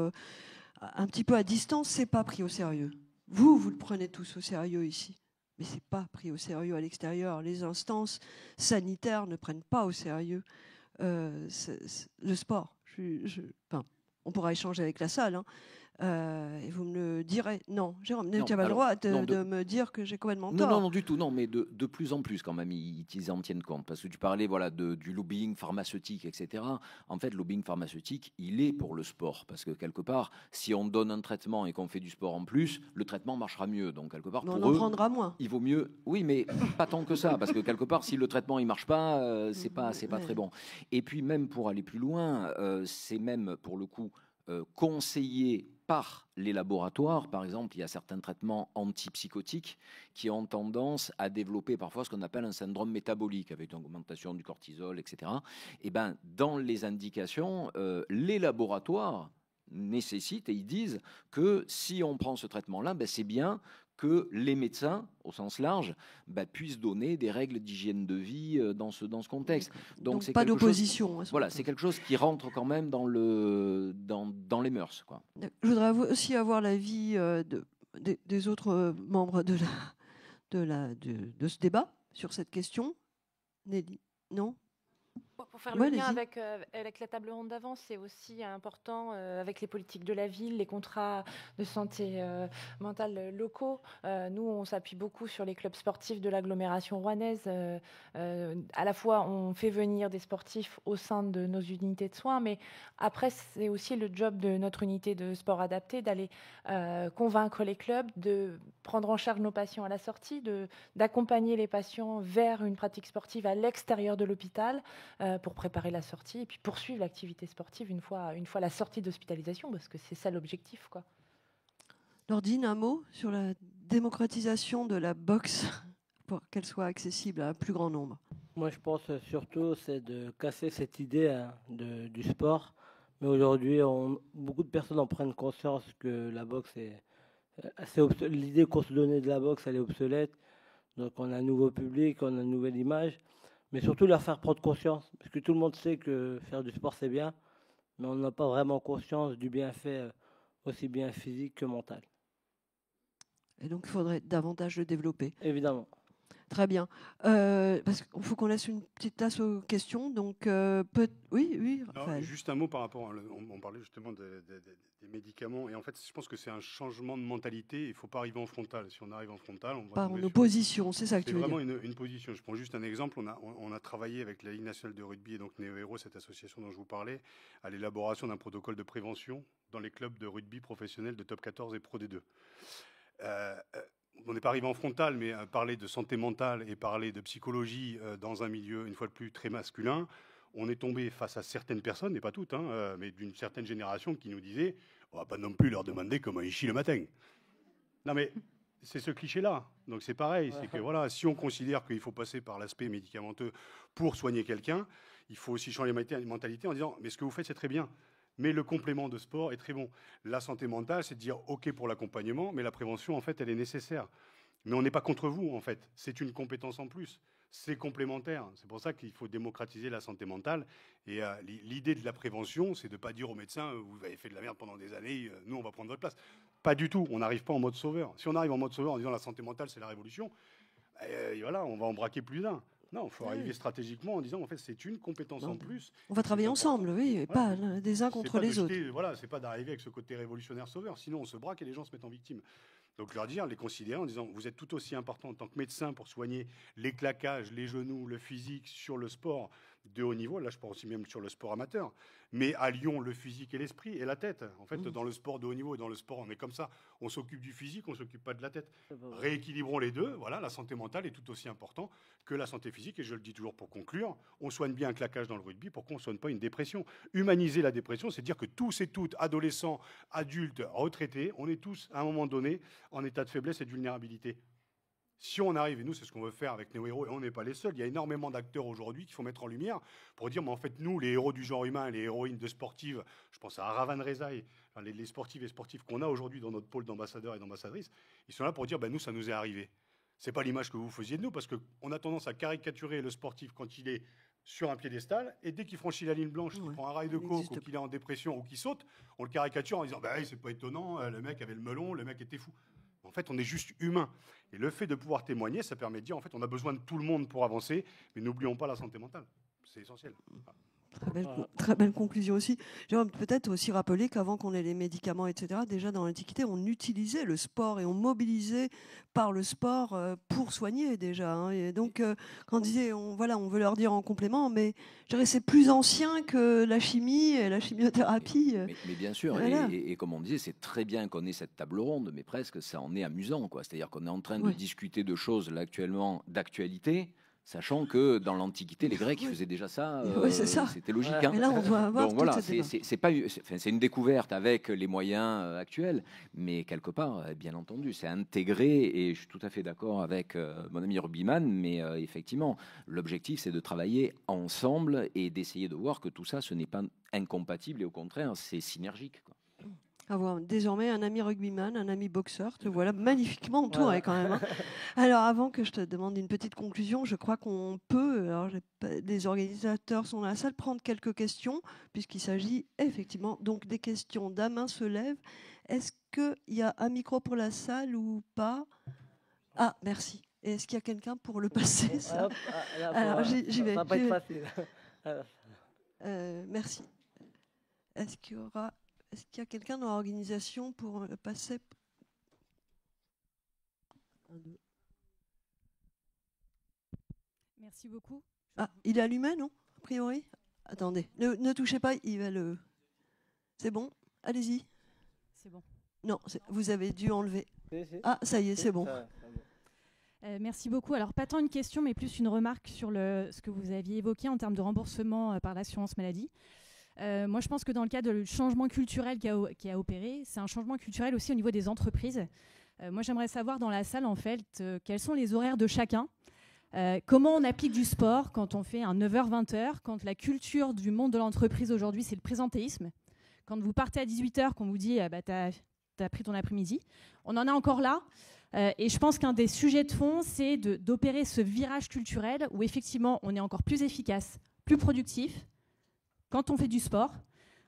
Speaker 1: un petit peu à distance. C'est pas pris au sérieux. Vous le prenez tous au sérieux ici, mais c'est pas pris au sérieux à l'extérieur. Les instances sanitaires ne prennent pas au sérieux le sport. Enfin, on pourra échanger avec la salle. Hein. Et vous me le direz. Non, Jérôme, tu n'as pas le droit de me dire que j'ai complètement tort.
Speaker 7: Non, du tout. Non, mais de plus en plus, quand même, ils en tiennent compte. Parce que tu parlais du lobbying pharmaceutique, etc. En fait, le lobbying pharmaceutique, il est pour le sport. Parce que quelque part, si on donne un traitement et qu'on fait du sport en plus, le traitement marchera mieux. Donc, quelque part,
Speaker 1: on en prendra moins.
Speaker 7: Il vaut mieux. Oui, mais pas tant que ça. Parce que quelque part, si le traitement il marche pas, c'est pas très bon. Et puis, même pour aller plus loin, c'est même, pour le coup, conseillé par les laboratoires. Par exemple, il y a certains traitements antipsychotiques qui ont tendance à développer parfois ce qu'on appelle un syndrome métabolique avec une augmentation du cortisol, etc. Et ben, dans les indications, les laboratoires nécessitent et ils disent que si on prend ce traitement-là, ben, c'est bien que les médecins, au sens large, puissent donner des règles d'hygiène de vie dans ce contexte.
Speaker 1: Donc c'est pas d'opposition.
Speaker 7: Voilà, c'est quelque chose qui rentre quand même dans les mœurs, quoi.
Speaker 1: Je voudrais aussi avoir l'avis des autres membres de ce débat sur cette question. Nelly, non?
Speaker 4: Pour faire le lien avec la table ronde d'avant, c'est aussi important avec les politiques de la ville, les contrats de santé mentale locaux. Nous, on s'appuie beaucoup sur les clubs sportifs de l'agglomération rouennaise. À la fois, on fait venir des sportifs au sein de nos unités de soins, mais après, c'est aussi le job de notre unité de sport adapté d'aller convaincre les clubs de prendre en charge nos patients à la sortie, d'accompagner les patients vers une pratique sportive à l'extérieur de l'hôpital, pour préparer la sortie et puis poursuivre l'activité sportive une fois la sortie d'hospitalisation, parce que c'est ça l'objectif, quoi.
Speaker 1: Nordine, un mot sur la démocratisation de la boxe pour qu'elle soit accessible à un plus grand nombre?
Speaker 3: Moi, je pense surtout c'est de casser cette idée du sport. Mais aujourd'hui, beaucoup de personnes en prennent conscience que la boxe est assez obsolète. L'idée qu'on se donnait de la boxe, elle est obsolète. Donc on a un nouveau public, on a une nouvelle image. Mais surtout leur faire prendre conscience, parce que tout le monde sait que faire du sport c'est bien, mais on n'a pas vraiment conscience du bienfait aussi bien physique que mental.
Speaker 1: Et donc il faudrait davantage le développer.
Speaker 3: Évidemment.
Speaker 1: Très bien. Parce qu'il faut qu'on laisse une petite place aux questions. Donc, oui.
Speaker 5: Non, juste un mot par rapport. On parlait justement des médicaments. Et en fait, je pense que c'est un changement de mentalité. Il ne faut pas arriver en frontal. Si on arrive en frontal, on va.
Speaker 1: Pas en opposition, c'est ça que tu veux dire.
Speaker 5: C'est vraiment une position. Je prends juste un exemple. On a travaillé avec la Ligue nationale de rugby et donc Néo Héros, cette association dont je vous parlais, à l'élaboration d'un protocole de prévention dans les clubs de rugby professionnels de top 14 et Pro D2. On n'est pas arrivé en frontal, mais parler de santé mentale et parler de psychologie dans un milieu, une fois de plus, très masculin, on est tombé face à certaines personnes, et pas toutes, mais d'une certaine génération qui nous disaient « on va pas non plus leur demander comment ils chient le matin ». Non mais c'est ce cliché-là. Donc c'est pareil, c'est que voilà, si on considère qu'il faut passer par l'aspect médicamenteux pour soigner quelqu'un, il faut aussi changer les mentalités en disant « mais ce que vous faites, c'est très bien ». Mais le complément de sport est très bon. La santé mentale, c'est de dire OK pour l'accompagnement, mais la prévention, en fait, elle est nécessaire. Mais on n'est pas contre vous, en fait. C'est une compétence en plus. C'est complémentaire. C'est pour ça qu'il faut démocratiser la santé mentale. Et l'idée de la prévention, c'est de ne pas dire aux médecins, vous avez fait de la merde pendant des années, nous, on va prendre votre place. Pas du tout. On n'arrive pas en mode sauveur. Si on arrive en mode sauveur en disant la santé mentale, c'est la révolution, et voilà, on va en braquer plus d'un. Non, il faut arriver stratégiquement en disant en fait c'est une compétence en plus.
Speaker 1: On va travailler ensemble, oui, et pas des uns contre les autres.
Speaker 5: Voilà, c'est pas d'arriver avec ce côté révolutionnaire sauveur, sinon on se braque et les gens se mettent en victime. Donc leur dire, les considérer en disant vous êtes tout aussi important en tant que médecin pour soigner les claquages, les genoux, le physique sur le sport de haut niveau. Là, je pense aussi même sur le sport amateur. Mais à Lyon, le physique et l'esprit et la tête. En fait, dans le sport de haut niveau et dans le sport, on est comme ça. On s'occupe du physique, on s'occupe pas de la tête. Rééquilibrons les deux. Voilà, la santé mentale est tout aussi importante que la santé physique. Et je le dis toujours pour conclure, on soigne bien un claquage dans le rugby pour qu'on ne soigne pas une dépression. Humaniser la dépression, c'est dire que tous et toutes, adolescents, adultes, retraités, on est tous à un moment donné en état de faiblesse et de vulnérabilité. Si on arrive, et nous c'est ce qu'on veut faire avec Néo Héros, et on n'est pas les seuls, il y a énormément d'acteurs aujourd'hui qu'il faut mettre en lumière pour dire, mais en fait nous, les héros du genre humain, les héroïnes de sportives, je pense à Aravan Rezaï, enfin, les sportives et sportifs qu'on a aujourd'hui dans notre pôle d'ambassadeurs et d'ambassadrices, ils sont là pour dire, nous ça nous est arrivé. C'est pas l'image que vous faisiez de nous, parce qu'on a tendance à caricaturer le sportif quand il est sur un piédestal, et dès qu'il franchit la ligne blanche, qu'il prend un rail de coke, ou qu'il est en dépression, ou qu'il saute, on le caricature en disant, c'est pas étonnant, le mec avait le melon, le mec était fou. En fait, on est juste humain. Et le fait de pouvoir témoigner, ça permet de dire, en fait, on a besoin de tout le monde pour avancer, mais n'oublions pas la santé mentale. C'est essentiel.
Speaker 1: Très belle conclusion aussi. J'aimerais peut-être aussi rappeler qu'avant qu'on ait les médicaments, etc., déjà dans l'Antiquité, on utilisait le sport et on mobilisait par le sport pour soigner déjà. Hein. Et donc, quand on disait, on veut leur dire en complément, mais je dirais c'est plus ancien que la chimie et la chimiothérapie.
Speaker 7: Mais bien sûr,
Speaker 1: voilà.
Speaker 7: et comme on disait, c'est très bien qu'on ait cette table ronde, mais presque ça en est amusant, quoi. C'est-à-dire qu'on est en train de discuter de choses là actuellement d'actualité. Sachant que dans l'Antiquité, les Grecs faisaient déjà ça, c'était logique. Hein.
Speaker 1: Et là, on doit avoir.
Speaker 7: Donc voilà, c'est une découverte avec les moyens actuels, mais quelque part, bien entendu, c'est intégré. Et je suis tout à fait d'accord avec mon ami Rubiman, mais effectivement, l'objectif, c'est de travailler ensemble et d'essayer de voir que tout ça, ce n'est pas incompatible et au contraire, c'est synergique, quoi.
Speaker 1: Avoir désormais un ami rugbyman, un ami boxeur, te voilà magnifiquement entouré quand même. Hein. Alors avant que je te demande une petite conclusion, je crois qu'on peut, alors les organisateurs sont dans la salle, prendre quelques questions, puisqu'il s'agit effectivement donc des questions d'un main se lève. Est-ce qu'il y a un micro pour la salle ou pas? Ah, merci. Et est-ce qu'il y a quelqu'un pour le passer ça? Alors j'y vais.
Speaker 3: Ça va pas être facile.
Speaker 1: Merci. Est-ce qu'il y a quelqu'un dans l'organisation pour le passer?
Speaker 8: Merci beaucoup.
Speaker 1: Ah, il est allumé, non? A priori? Attendez, ne touchez pas, il va le... C'est bon? Allez-y.
Speaker 8: C'est bon.
Speaker 1: Non, vous avez dû enlever. Ah, ça y est, c'est bon.
Speaker 8: Merci beaucoup. Alors, pas tant une question, mais plus une remarque sur ce que vous aviez évoqué en termes de remboursement par l'assurance maladie. Moi, je pense que dans le cadre du changement culturel qui a opéré, c'est un changement culturel aussi au niveau des entreprises. Moi, j'aimerais savoir dans la salle, en fait, quels sont les horaires de chacun. Comment on applique du sport quand on fait un 9h-20h, quand la culture du monde de l'entreprise aujourd'hui, c'est le présentéisme. Quand vous partez à 18h, qu'on vous dit t'as pris ton après-midi. On en a encore là. Et je pense qu'un des sujets de fond, c'est d'opérer ce virage culturel où effectivement, on est encore plus efficace, plus productif. Quand on fait du sport,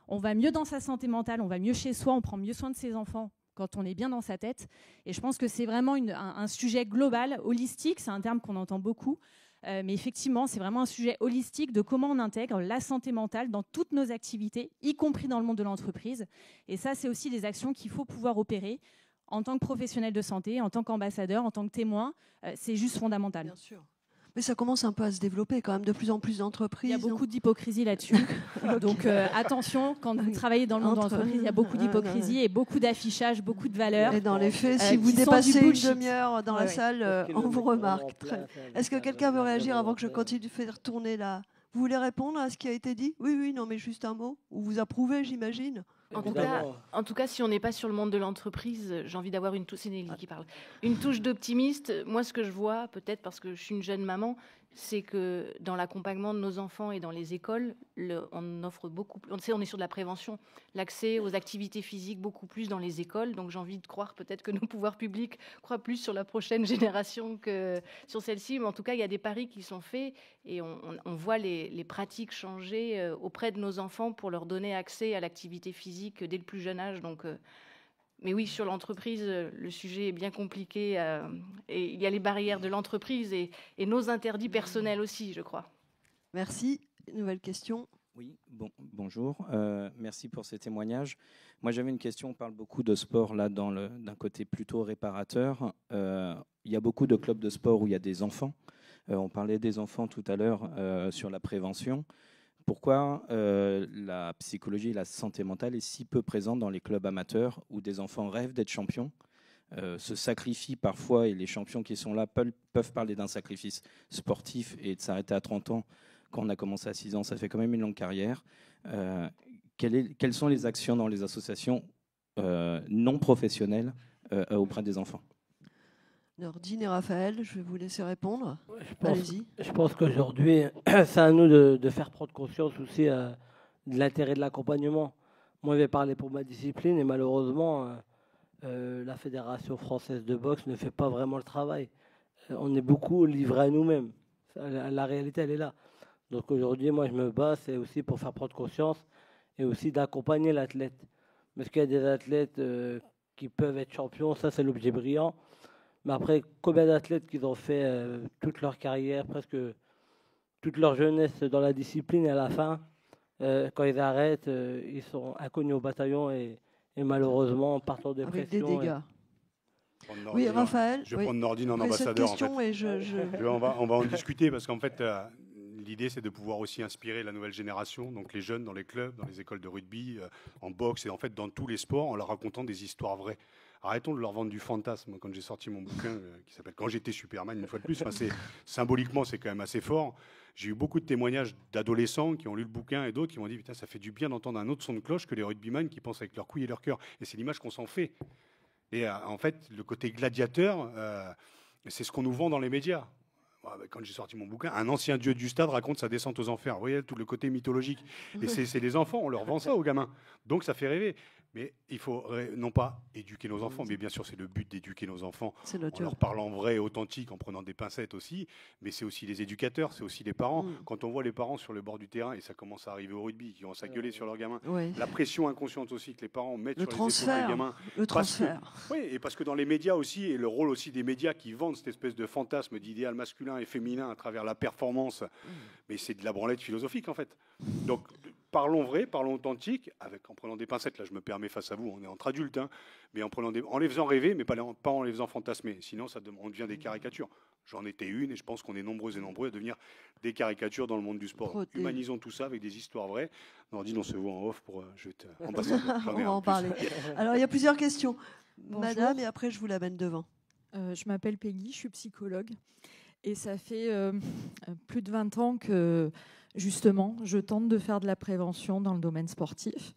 Speaker 8: on va mieux dans sa santé mentale, on va mieux chez soi, on prend mieux soin de ses enfants quand on est bien dans sa tête. Et je pense que c'est vraiment un sujet global, holistique, c'est un terme qu'on entend beaucoup. Mais effectivement, c'est vraiment un sujet holistique de comment on intègre la santé mentale dans toutes nos activités, y compris dans le monde de l'entreprise. Et ça, c'est aussi des actions qu'il faut pouvoir opérer en tant que professionnel de santé, en tant qu'ambassadeur, en tant que témoin. C'est juste fondamental.
Speaker 1: Bien sûr. Mais ça commence un peu à se développer quand même, de plus en plus d'entreprises.
Speaker 8: Il y a beaucoup d'hypocrisie là-dessus. Okay. Donc attention, quand vous travaillez dans le monde de l'entreprise, il y a beaucoup d'hypocrisie et beaucoup d'affichage, beaucoup de valeurs.
Speaker 1: Et dans les faits, si vous dépassez une demi-heure dans la salle, on vous remarque. Est-ce que quelqu'un veut réagir avant que je continue de faire tourner là? Vous voulez répondre à ce qui a été dit? Oui, non, mais juste un mot. Ou vous approuvez, j'imagine.
Speaker 4: En tout cas, si on n'est pas sur le monde de l'entreprise, j'ai envie d'avoir une touche, c'est Nelly qui parle, une touche d'optimiste. Moi, ce que je vois, peut-être parce que je suis une jeune maman, c'est que dans l'accompagnement de nos enfants et dans les écoles, on offre beaucoup. On est sur de la prévention, l'accès aux activités physiques beaucoup plus dans les écoles. Donc j'ai envie de croire peut-être que nos pouvoirs publics croient plus sur la prochaine génération que sur celle-ci. Mais en tout cas, il y a des paris qui sont faits et on voit les pratiques changer auprès de nos enfants pour leur donner accès à l'activité physique dès le plus jeune âge. Donc mais oui, sur l'entreprise, le sujet est bien compliqué. Et il y a les barrières de l'entreprise et nos interdits personnels aussi, je crois.
Speaker 1: Merci. Nouvelle question.
Speaker 9: Oui, bonjour. Merci pour ces témoignages. Moi, j'avais une question. On parle beaucoup de sport là, d'un côté plutôt réparateur. Il y a beaucoup de clubs de sport où il y a des enfants. On parlait des enfants tout à l'heure sur la prévention. Pourquoi la psychologie et la santé mentale est si peu présente dans les clubs amateurs où des enfants rêvent d'être champions, se sacrifient parfois, et les champions qui sont là peuvent parler d'un sacrifice sportif et de s'arrêter à 30 ans quand on a commencé à 6 ans, ça fait quand même une longue carrière. Quelles sont les actions dans les associations non professionnelles auprès des enfants?
Speaker 1: Nordine et Raphaël, je vais vous laisser répondre.
Speaker 3: Allez-y. Je pense qu'aujourd'hui, c'est à nous de faire prendre conscience aussi de l'intérêt de l'accompagnement. Moi, je vais parler pour ma discipline et malheureusement, la Fédération française de boxe ne fait pas vraiment le travail. On est beaucoup livrés à nous-mêmes. La réalité, elle est là. Donc aujourd'hui, moi, je me bats, c'est aussi pour faire prendre conscience et aussi d'accompagner l'athlète. Parce qu'il y a des athlètes qui peuvent être champions, ça c'est l'objet brillant. Mais après, combien d'athlètes qui ont fait toute leur carrière, presque toute leur jeunesse dans la discipline, et à la fin, quand ils arrêtent, ils sont inconnus au bataillon et malheureusement partent en dépression.
Speaker 1: Avec des dégâts. Oui, Raphaël.
Speaker 5: Je vais prendre Nordine en
Speaker 1: cette
Speaker 5: ambassadeur.
Speaker 1: question
Speaker 5: en fait.
Speaker 1: et
Speaker 5: on va en discuter parce qu'en fait, l'idée c'est de pouvoir aussi inspirer la nouvelle génération, donc les jeunes dans les clubs, dans les écoles de rugby, en boxe et en fait dans tous les sports, en leur racontant des histoires vraies. Arrêtons de leur vendre du fantasme. Quand j'ai sorti mon bouquin qui s'appelle Quand j'étais Superman, une fois de plus, symboliquement c'est quand même assez fort. J'ai eu beaucoup de témoignages d'adolescents qui ont lu le bouquin et d'autres qui m'ont dit putain, ça fait du bien d'entendre un autre son de cloche que les rugbyman qui pensent avec leur couilles et leur cœur. Et c'est l'image qu'on s'en fait. Et en fait, le côté gladiateur, c'est ce qu'on nous vend dans les médias. Quand j'ai sorti mon bouquin, un ancien dieu du stade raconte sa descente aux enfers. Vous voyez, tout le côté mythologique. Et c'est les enfants, on leur vend ça aux gamins. Donc ça fait rêver. Mais il faut non pas éduquer nos enfants, mais bien sûr c'est le but d'éduquer nos enfants en leur parlant vrai et authentique, en prenant des pincettes aussi, mais c'est aussi les éducateurs, c'est aussi les parents. Quand on voit les parents sur le bord du terrain, et ça commence à arriver au rugby, qui commencent à gueuler sur leurs gamins, la pression inconsciente aussi que les parents mettent sur les épaules des gamins.
Speaker 1: Le transfert.
Speaker 5: Oui, et parce que dans les médias aussi, et le rôle aussi des médias qui vendent cette espèce de fantasme d'idéal masculin et féminin à travers la performance, mais c'est de la branlette philosophique en fait. Donc parlons vrai, parlons authentique, en prenant des pincettes, là je me permets face à vous, on est entre adultes, hein, mais en les faisant rêver, mais pas en les faisant fantasmer, sinon on devient des caricatures. J'en étais une et je pense qu'on est nombreux et nombreux à devenir des caricatures dans le monde du sport. Humanisons tout ça avec des histoires vraies. Nordine, on se voit en off pour... je vais te...
Speaker 1: on va en parler. Alors il y a plusieurs questions.
Speaker 10: Bonjour.
Speaker 1: Madame, et après je vous l'amène devant.
Speaker 10: Je m'appelle Peggy, je suis psychologue. Et ça fait plus de 20 ans que, justement, je tente de faire de la prévention dans le domaine sportif.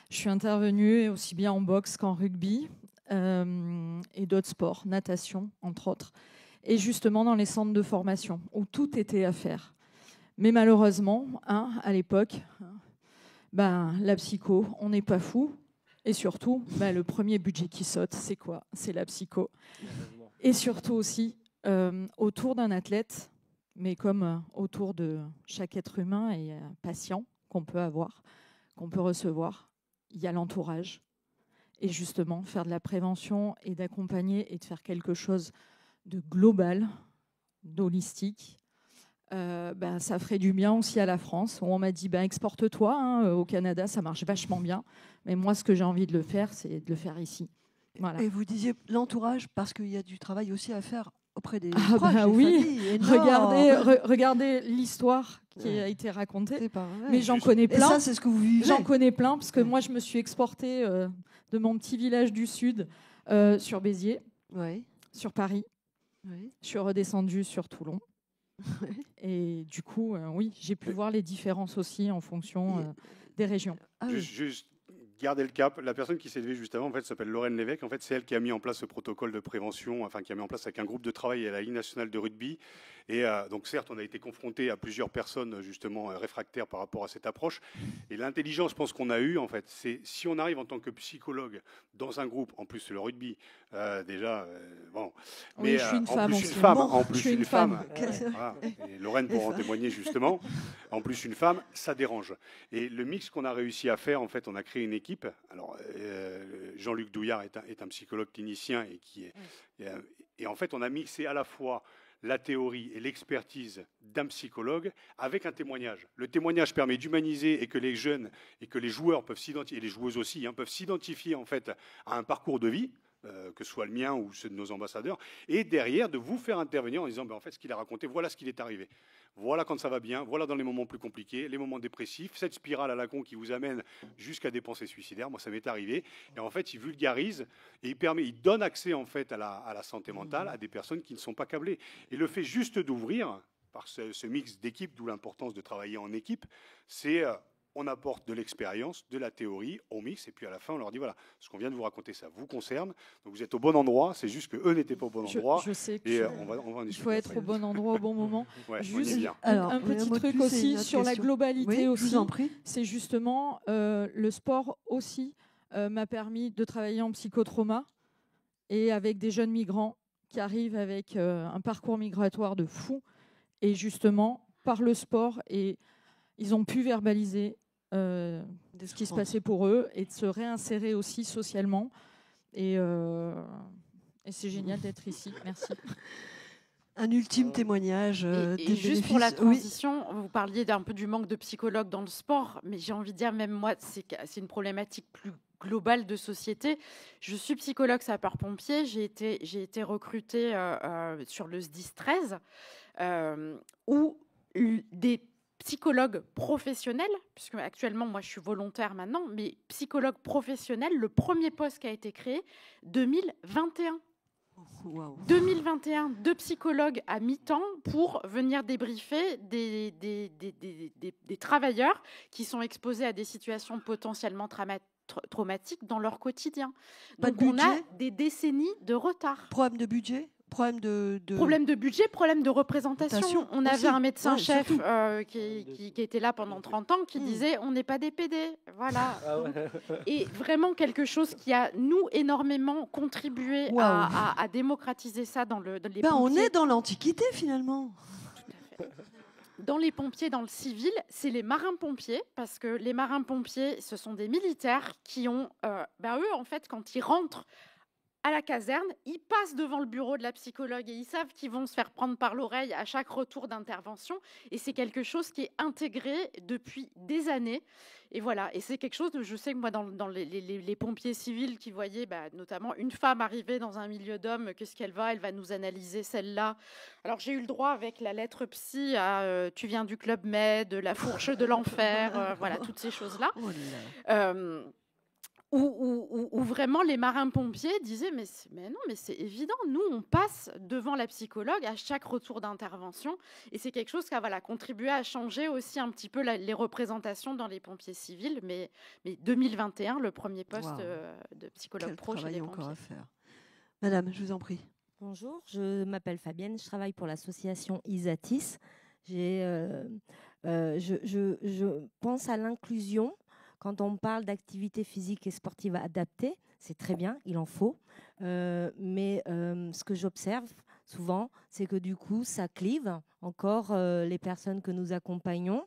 Speaker 10: Je suis intervenue aussi bien en boxe qu'en rugby et d'autres sports, natation, entre autres. Et justement dans les centres de formation, où tout était à faire. Mais malheureusement, à l'époque, la psycho, on n'est pas fou. Et surtout, le premier budget qui saute, c'est quoi? C'est la psycho. Et surtout aussi, autour d'un athlète, mais comme autour de chaque être humain et patient qu'on peut avoir, qu'on peut recevoir, il y a l'entourage. Et justement, faire de la prévention et d'accompagner et de faire quelque chose de global, d'holistique, ça ferait du bien aussi à la France, où on m'a dit exporte-toi, au Canada, ça marche vachement bien. Mais moi, ce que j'ai envie de le faire, c'est de le faire ici. Voilà.
Speaker 1: Et vous disiez l'entourage, parce qu'il y a du travail aussi à faire auprès des
Speaker 10: proches,
Speaker 1: oui,
Speaker 10: regardez l'histoire qui a été racontée. Mais j'en connais plein.
Speaker 1: Et ça, c'est ce que vous vivez.
Speaker 10: J'en connais plein, parce que moi, je me suis exportée de mon petit village du Sud sur Béziers, sur Paris. Je suis redescendue sur Toulon. Et du coup, j'ai pu voir les différences aussi en fonction des régions.
Speaker 5: Juste garder le cap. La personne qui s'est levée juste avant, en fait, s'appelle Lorraine Lévesque. En fait, c'est elle qui a mis en place ce protocole de prévention, qui a mis en place avec un groupe de travail à la Ligue nationale de rugby. Et donc, certes, on a été confronté à plusieurs personnes justement réfractaires par rapport à cette approche. Et l'intelligence, je pense qu'on a eue, en fait, c'est si on arrive en tant que psychologue dans un groupe, en plus le rugby, déjà, bon, mais
Speaker 10: je suis une
Speaker 5: en plus une femme. Voilà. Et Lorraine pourra en témoigner justement. En plus une femme, ça dérange. Et le mix qu'on a réussi à faire, en fait, on a créé une équipe. Alors, Jean-Luc Douillard est un psychologue clinicien et en fait, on a mixé à la fois la théorie et l'expertise d'un psychologue avec un témoignage. Le témoignage permet d'humaniser et que les jeunes et que les joueurs peuvent s'identifier, et les joueuses aussi, peuvent s'identifier en fait à un parcours de vie, que ce soit le mien ou ceux de nos ambassadeurs, et derrière de vous faire intervenir en disant en fait ce qu'il a raconté, voilà ce qu'il est arrivé. Voilà quand ça va bien, voilà dans les moments plus compliqués, les moments dépressifs, cette spirale à la con qui vous amène jusqu'à des pensées suicidaires. Moi, ça m'est arrivé. Et en fait, il vulgarise et il donne accès en fait à la santé mentale à des personnes qui ne sont pas câblées. Et le fait juste d'ouvrir par ce mix d'équipe, d'où l'importance de travailler en équipe, c'est on apporte de l'expérience, de la théorie, on mixe, et puis à la fin, on leur dit, voilà, ce qu'on vient de vous raconter, ça vous concerne, donc vous êtes au bon endroit, c'est juste qu'eux n'étaient pas au bon endroit,
Speaker 10: Je sais
Speaker 5: et on va en
Speaker 10: il
Speaker 5: discuter
Speaker 10: faut être
Speaker 5: après.
Speaker 10: au bon endroit au bon moment.
Speaker 5: Ouais,
Speaker 10: Juste
Speaker 5: bien.
Speaker 10: un petit truc aussi sur la globalité aussi, c'est justement le sport aussi m'a permis de travailler en psychotrauma et avec des jeunes migrants qui arrivent avec un parcours migratoire de fou, et justement par le sport, et ils ont pu verbaliser ce qui se passait pour eux et de se réinsérer aussi socialement. Et c'est génial d'être ici. Merci.
Speaker 1: Un ultime témoignage.
Speaker 2: Et juste pour la transition, vous parliez d'un peu du manque de psychologues dans le sport, mais j'ai envie de dire, même moi, c'est une problématique plus globale de société. Je suis psychologue sapeur-pompier, j'ai été recrutée sur le SDIS 13, où des psychologues professionnels, puisque actuellement moi je suis volontaire maintenant, mais psychologue professionnel, le premier poste qui a été créé 2021.
Speaker 1: Wow.
Speaker 2: 2021, 2 psychologues à mi-temps pour venir débriefer des travailleurs qui sont exposés à des situations potentiellement traumatiques dans leur quotidien. Donc on a des décennies de retard.
Speaker 1: Problème de budget ? Problème
Speaker 2: de budget, problème de représentation. On avait un médecin-chef qui était là pendant 30 ans qui disait on n'est pas des PD. Voilà. Et vraiment quelque chose qui a, nous, énormément contribué à démocratiser ça dans les pompiers.
Speaker 1: On est dans l'Antiquité, finalement.
Speaker 2: Tout à fait. Dans les pompiers, dans le civil, c'est les marins-pompiers, parce que les marins-pompiers, ce sont des militaires qui ont, eux, en fait, quand ils rentrent à la caserne, ils passent devant le bureau de la psychologue et ils savent qu'ils vont se faire prendre par l'oreille à chaque retour d'intervention. Et c'est quelque chose qui est intégré depuis des années. Et voilà, et c'est quelque chose, je sais que moi, dans les pompiers civils qui voyaient notamment une femme arriver dans un milieu d'hommes, qu'est-ce qu'elle va ? Elle va nous analyser celle-là. Alors j'ai eu le droit avec la lettre psy à tu viens du Club Med, la fourche de l'enfer, voilà, toutes ces choses-là. Où vraiment les marins-pompiers disaient mais non, mais c'est évident, nous on passe devant la psychologue à chaque retour d'intervention, et c'est quelque chose qui a contribué à changer aussi un petit peu les représentations dans les pompiers civils, mais 2021, le premier poste de psychologue pro chez les pompiers.
Speaker 1: Encore à faire. Madame, je vous en prie.
Speaker 11: Bonjour, je m'appelle Fabienne, je travaille pour l'association Isatis. Je pense à l'inclusion. Quand on parle d'activité physique et sportive adaptée, c'est très bien, il en faut. Mais ce que j'observe souvent, c'est que du coup, ça clive encore les personnes que nous accompagnons,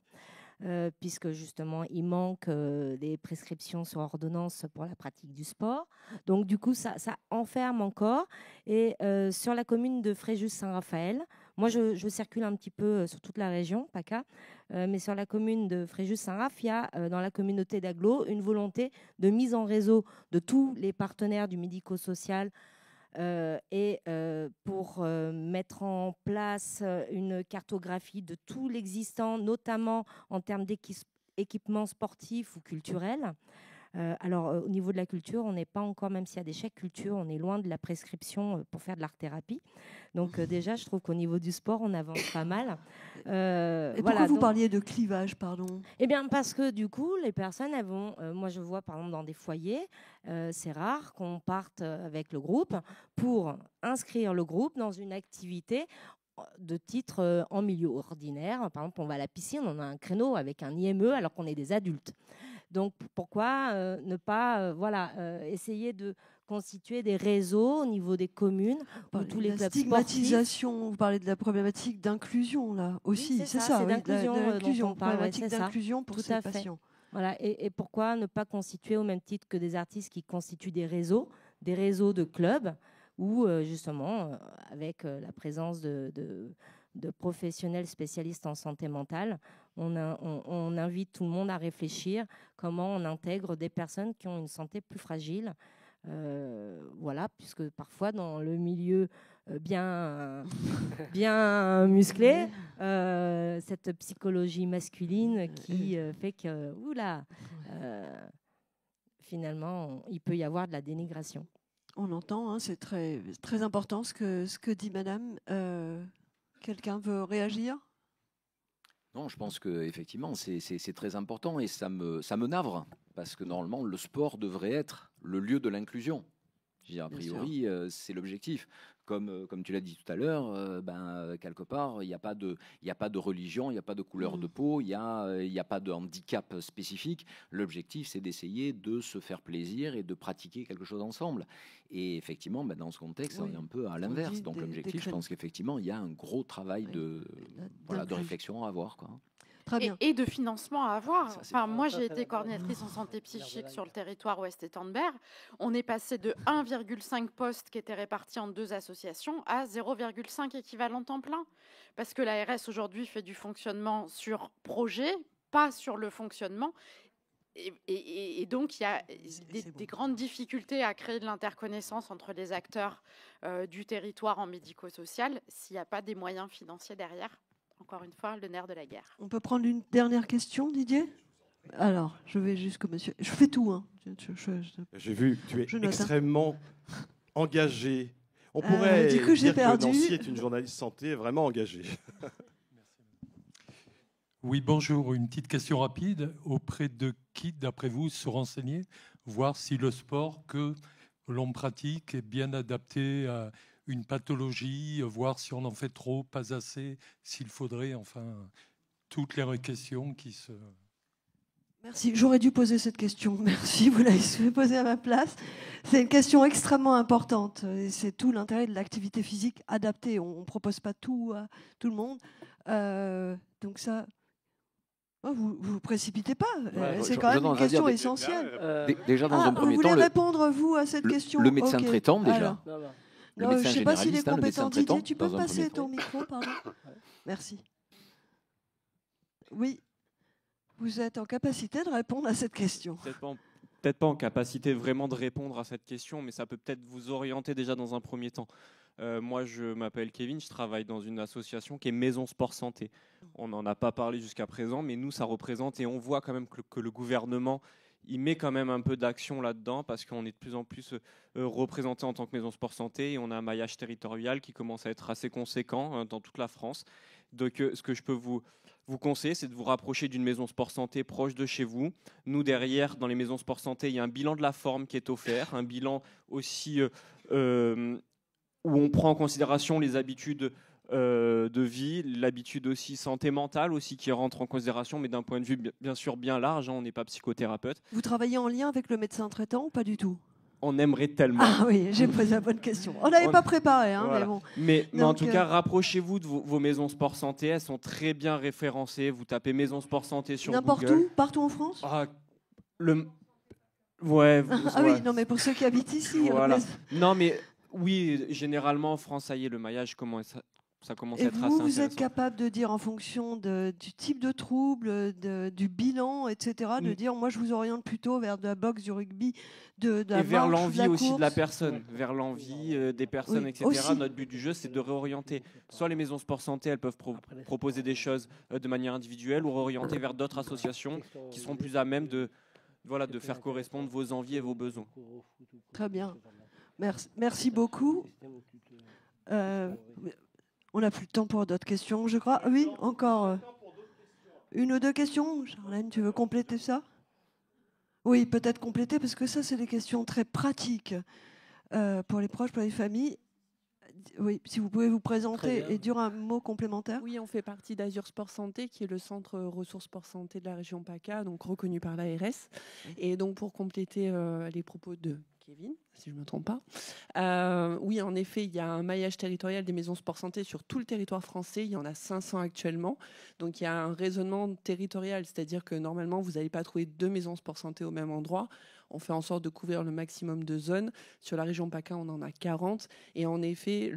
Speaker 11: puisque justement, il manque des prescriptions sur ordonnance pour la pratique du sport. Donc du coup, ça enferme encore. Et sur la commune de Fréjus-Saint-Raphaël, moi, je circule un petit peu sur toute la région, PACA, mais sur la commune de Fréjus-Saint-Raph, il y a dans la communauté d'Aglo une volonté de mise en réseau de tous les partenaires du médico-social pour mettre en place une cartographie de tout l'existant, notamment en termes d'équipements sportifs ou culturels. Alors, au niveau de la culture, on n'est pas encore, même s'il y a des chèques culture, on est loin de la prescription pour faire de l'art-thérapie. Donc, déjà, je trouve qu'au niveau du sport, on avance pas mal.
Speaker 1: Et pourquoi vous parliez de clivage, pardon ?
Speaker 11: Eh bien, parce que du coup, les personnes, elles vont... moi, je vois, par exemple, dans des foyers, c'est rare qu'on parte avec le groupe pour inscrire le groupe dans une activité de titre en milieu ordinaire. Par exemple, on va à la piscine, on a un créneau avec un IME alors qu'on est des adultes. Donc, pourquoi ne pas essayer de constituer des réseaux au niveau des communes où tous les clubs
Speaker 1: stigmatisation, vous parlez de la problématique d'inclusion, là, aussi.
Speaker 11: Oui,
Speaker 1: c'est
Speaker 11: ça, c'est
Speaker 1: d'inclusion,
Speaker 11: problématique
Speaker 1: d'inclusion pour ces patients.
Speaker 11: Voilà, et pourquoi ne pas constituer, au même titre que des artistes qui constituent des réseaux de clubs, où, justement, avec la présence de professionnels spécialistes en santé mentale, on invite tout le monde à réfléchir comment on intègre des personnes qui ont une santé plus fragile. Voilà, puisque parfois dans le milieu bien musclé, cette psychologie masculine qui fait que, finalement, il peut y avoir de la dénigration.
Speaker 1: On entend, hein, c'est très, très important ce que dit Madame. Quelqu'un veut réagir ?
Speaker 7: Non, je pense qu'effectivement, c'est très important et ça me navre, parce que normalement, le sport devrait être le lieu de l'inclusion. Je veux dire, a priori, c'est l'objectif. Comme tu l'as dit tout à l'heure, quelque part, il n'y a pas de religion, il n'y a pas de couleur de peau, il n'y a pas de handicap spécifique. L'objectif, c'est d'essayer de se faire plaisir et de pratiquer quelque chose ensemble. Et effectivement, dans ce contexte, on est un peu à l'inverse. Donc l'objectif, je pense qu'effectivement, il y a un gros travail de réflexion à avoir, quoi.
Speaker 1: Très bien.
Speaker 2: Et de financement à avoir. Enfin, moi, j'ai été coordinatrice en santé psychique sur le territoire Ouest-Étendebert. On est passé de 1,5 postes qui étaient répartis en 2 associations à 0,5 équivalent temps plein. Parce que l'ARS aujourd'hui fait du fonctionnement sur projet, pas sur le fonctionnement. Et donc, il y a des grandes difficultés à créer de l'interconnaissance entre les acteurs du territoire en médico-social s'il n'y a pas des moyens financiers derrière. Encore une fois, le nerf de la guerre.
Speaker 1: On peut prendre une dernière question, Didier ? Alors, je vais jusqu'au monsieur. Je fais tout. Hein.
Speaker 12: J'ai vu, tu es extrêmement engagé. On
Speaker 1: du
Speaker 12: pourrait
Speaker 1: coup, j'ai
Speaker 12: dire
Speaker 1: perdu.
Speaker 12: que Nancy est une journaliste santé vraiment engagée.
Speaker 13: Oui, bonjour. Une petite question rapide. Auprès de qui, d'après vous, se renseigner, voir si le sport que l'on pratique est bien adapté à une pathologie, voir si on en fait trop, pas assez, s'il faudrait, enfin, toutes les questions qui se...
Speaker 1: Merci, j'aurais dû poser cette question. Merci, vous l'avez posée à ma place. C'est une question extrêmement importante. Et c'est tout l'intérêt de l'activité physique adaptée. On ne propose pas tout à tout le monde. Donc ça... Oh, vous vous précipitez pas. C'est quand même une question essentielle.
Speaker 7: Déjà, dans un premier
Speaker 1: vous
Speaker 7: temps...
Speaker 1: voulez répondre, vous, à cette question ?
Speaker 7: Le médecin traitant, déjà.
Speaker 1: Alors.
Speaker 7: Le médecin
Speaker 1: je ne sais pas s'il est
Speaker 7: généraliste, le médecin
Speaker 1: compétent. Didier,
Speaker 7: traitant,
Speaker 1: tu peux
Speaker 7: dans un
Speaker 1: passer
Speaker 7: premier
Speaker 1: ton micro, pardon. Merci. Oui, vous êtes en capacité de répondre à cette question.
Speaker 14: Peut-être pas en capacité vraiment de répondre à cette question, mais ça peut peut-être vous orienter déjà dans un premier temps. Moi, je m'appelle Kevin, je travaille dans une association qui est Maison Sport Santé. On n'en a pas parlé jusqu'à présent, mais nous, ça représente, et on voit quand même que le gouvernement, il met quand même un peu d'action là-dedans, parce qu'on est de plus en plus représenté en tant que Maison Sport Santé, et on a un maillage territorial qui commence à être assez conséquent dans toute la France. Donc, ce que je peux vous conseiller, c'est de vous rapprocher d'une maison sport santé proche de chez vous. Nous, derrière, dans les maisons sport santé, il y a un bilan de la forme qui est offert, un bilan aussi où on prend en considération les habitudes de vie, l'habitude aussi santé mentale aussi qui rentre en considération, mais d'un point de vue bien sûr bien large, hein, on n'est pas psychothérapeute.
Speaker 1: Vous travaillez en lien avec le médecin traitant ou pas du tout ?
Speaker 14: On aimerait tellement.
Speaker 1: Ah oui, j'ai posé la bonne question. On n'avait pas préparé, hein,
Speaker 14: voilà.
Speaker 1: Mais bon.
Speaker 14: Mais en tout cas, rapprochez-vous de vos maisons sport santé. Elles sont très bien référencées. Vous tapez maison sport santé sur Google.
Speaker 1: N'importe où, partout en France.
Speaker 14: Ouais.
Speaker 1: Oui, non, mais pour ceux qui habitent ici.
Speaker 14: Voilà. Non, mais oui, généralement en France, ça y est, le maillage commence. Ça commence à être assez intéressant.
Speaker 1: Vous êtes capable de dire en fonction du type de trouble, du bilan, etc., de dire moi je vous oriente plutôt vers de la boxe, du rugby, de la marche,
Speaker 14: vers l'envie aussi
Speaker 1: course.
Speaker 14: de la personne, vers l'envie des personnes, etc.
Speaker 1: Aussi.
Speaker 14: Notre but du jeu, c'est de réorienter. Soit les maisons sport santé, elles peuvent proposer des choses de manière individuelle ou réorienter vers d'autres associations qui seront plus à même de faire correspondre vos envies et vos besoins.
Speaker 1: Très bien. Merci beaucoup. On n'a plus de temps pour d'autres questions, je crois. Oui, encore une ou deux questions. Charlène, tu veux compléter ça ? Oui, peut-être compléter, parce que ça, c'est des questions très pratiques pour les proches, pour les familles. Oui, si vous pouvez vous présenter et dire un mot complémentaire.
Speaker 15: Oui, on fait partie d'Azur Sport Santé, qui est le centre ressources sport santé de la région PACA, donc reconnu par l'ARS. Et donc, pour compléter les propos de Kevin, si je ne me trompe pas. Oui, en effet, il y a un maillage territorial des maisons sport santé sur tout le territoire français. Il y en a 500 actuellement. Donc, il y a un raisonnement territorial, c'est-à-dire que normalement, vous n'allez pas trouver 2 maisons sport santé au même endroit. On fait en sorte de couvrir le maximum de zones. Sur la région PACA, on en a 40. Et en effet,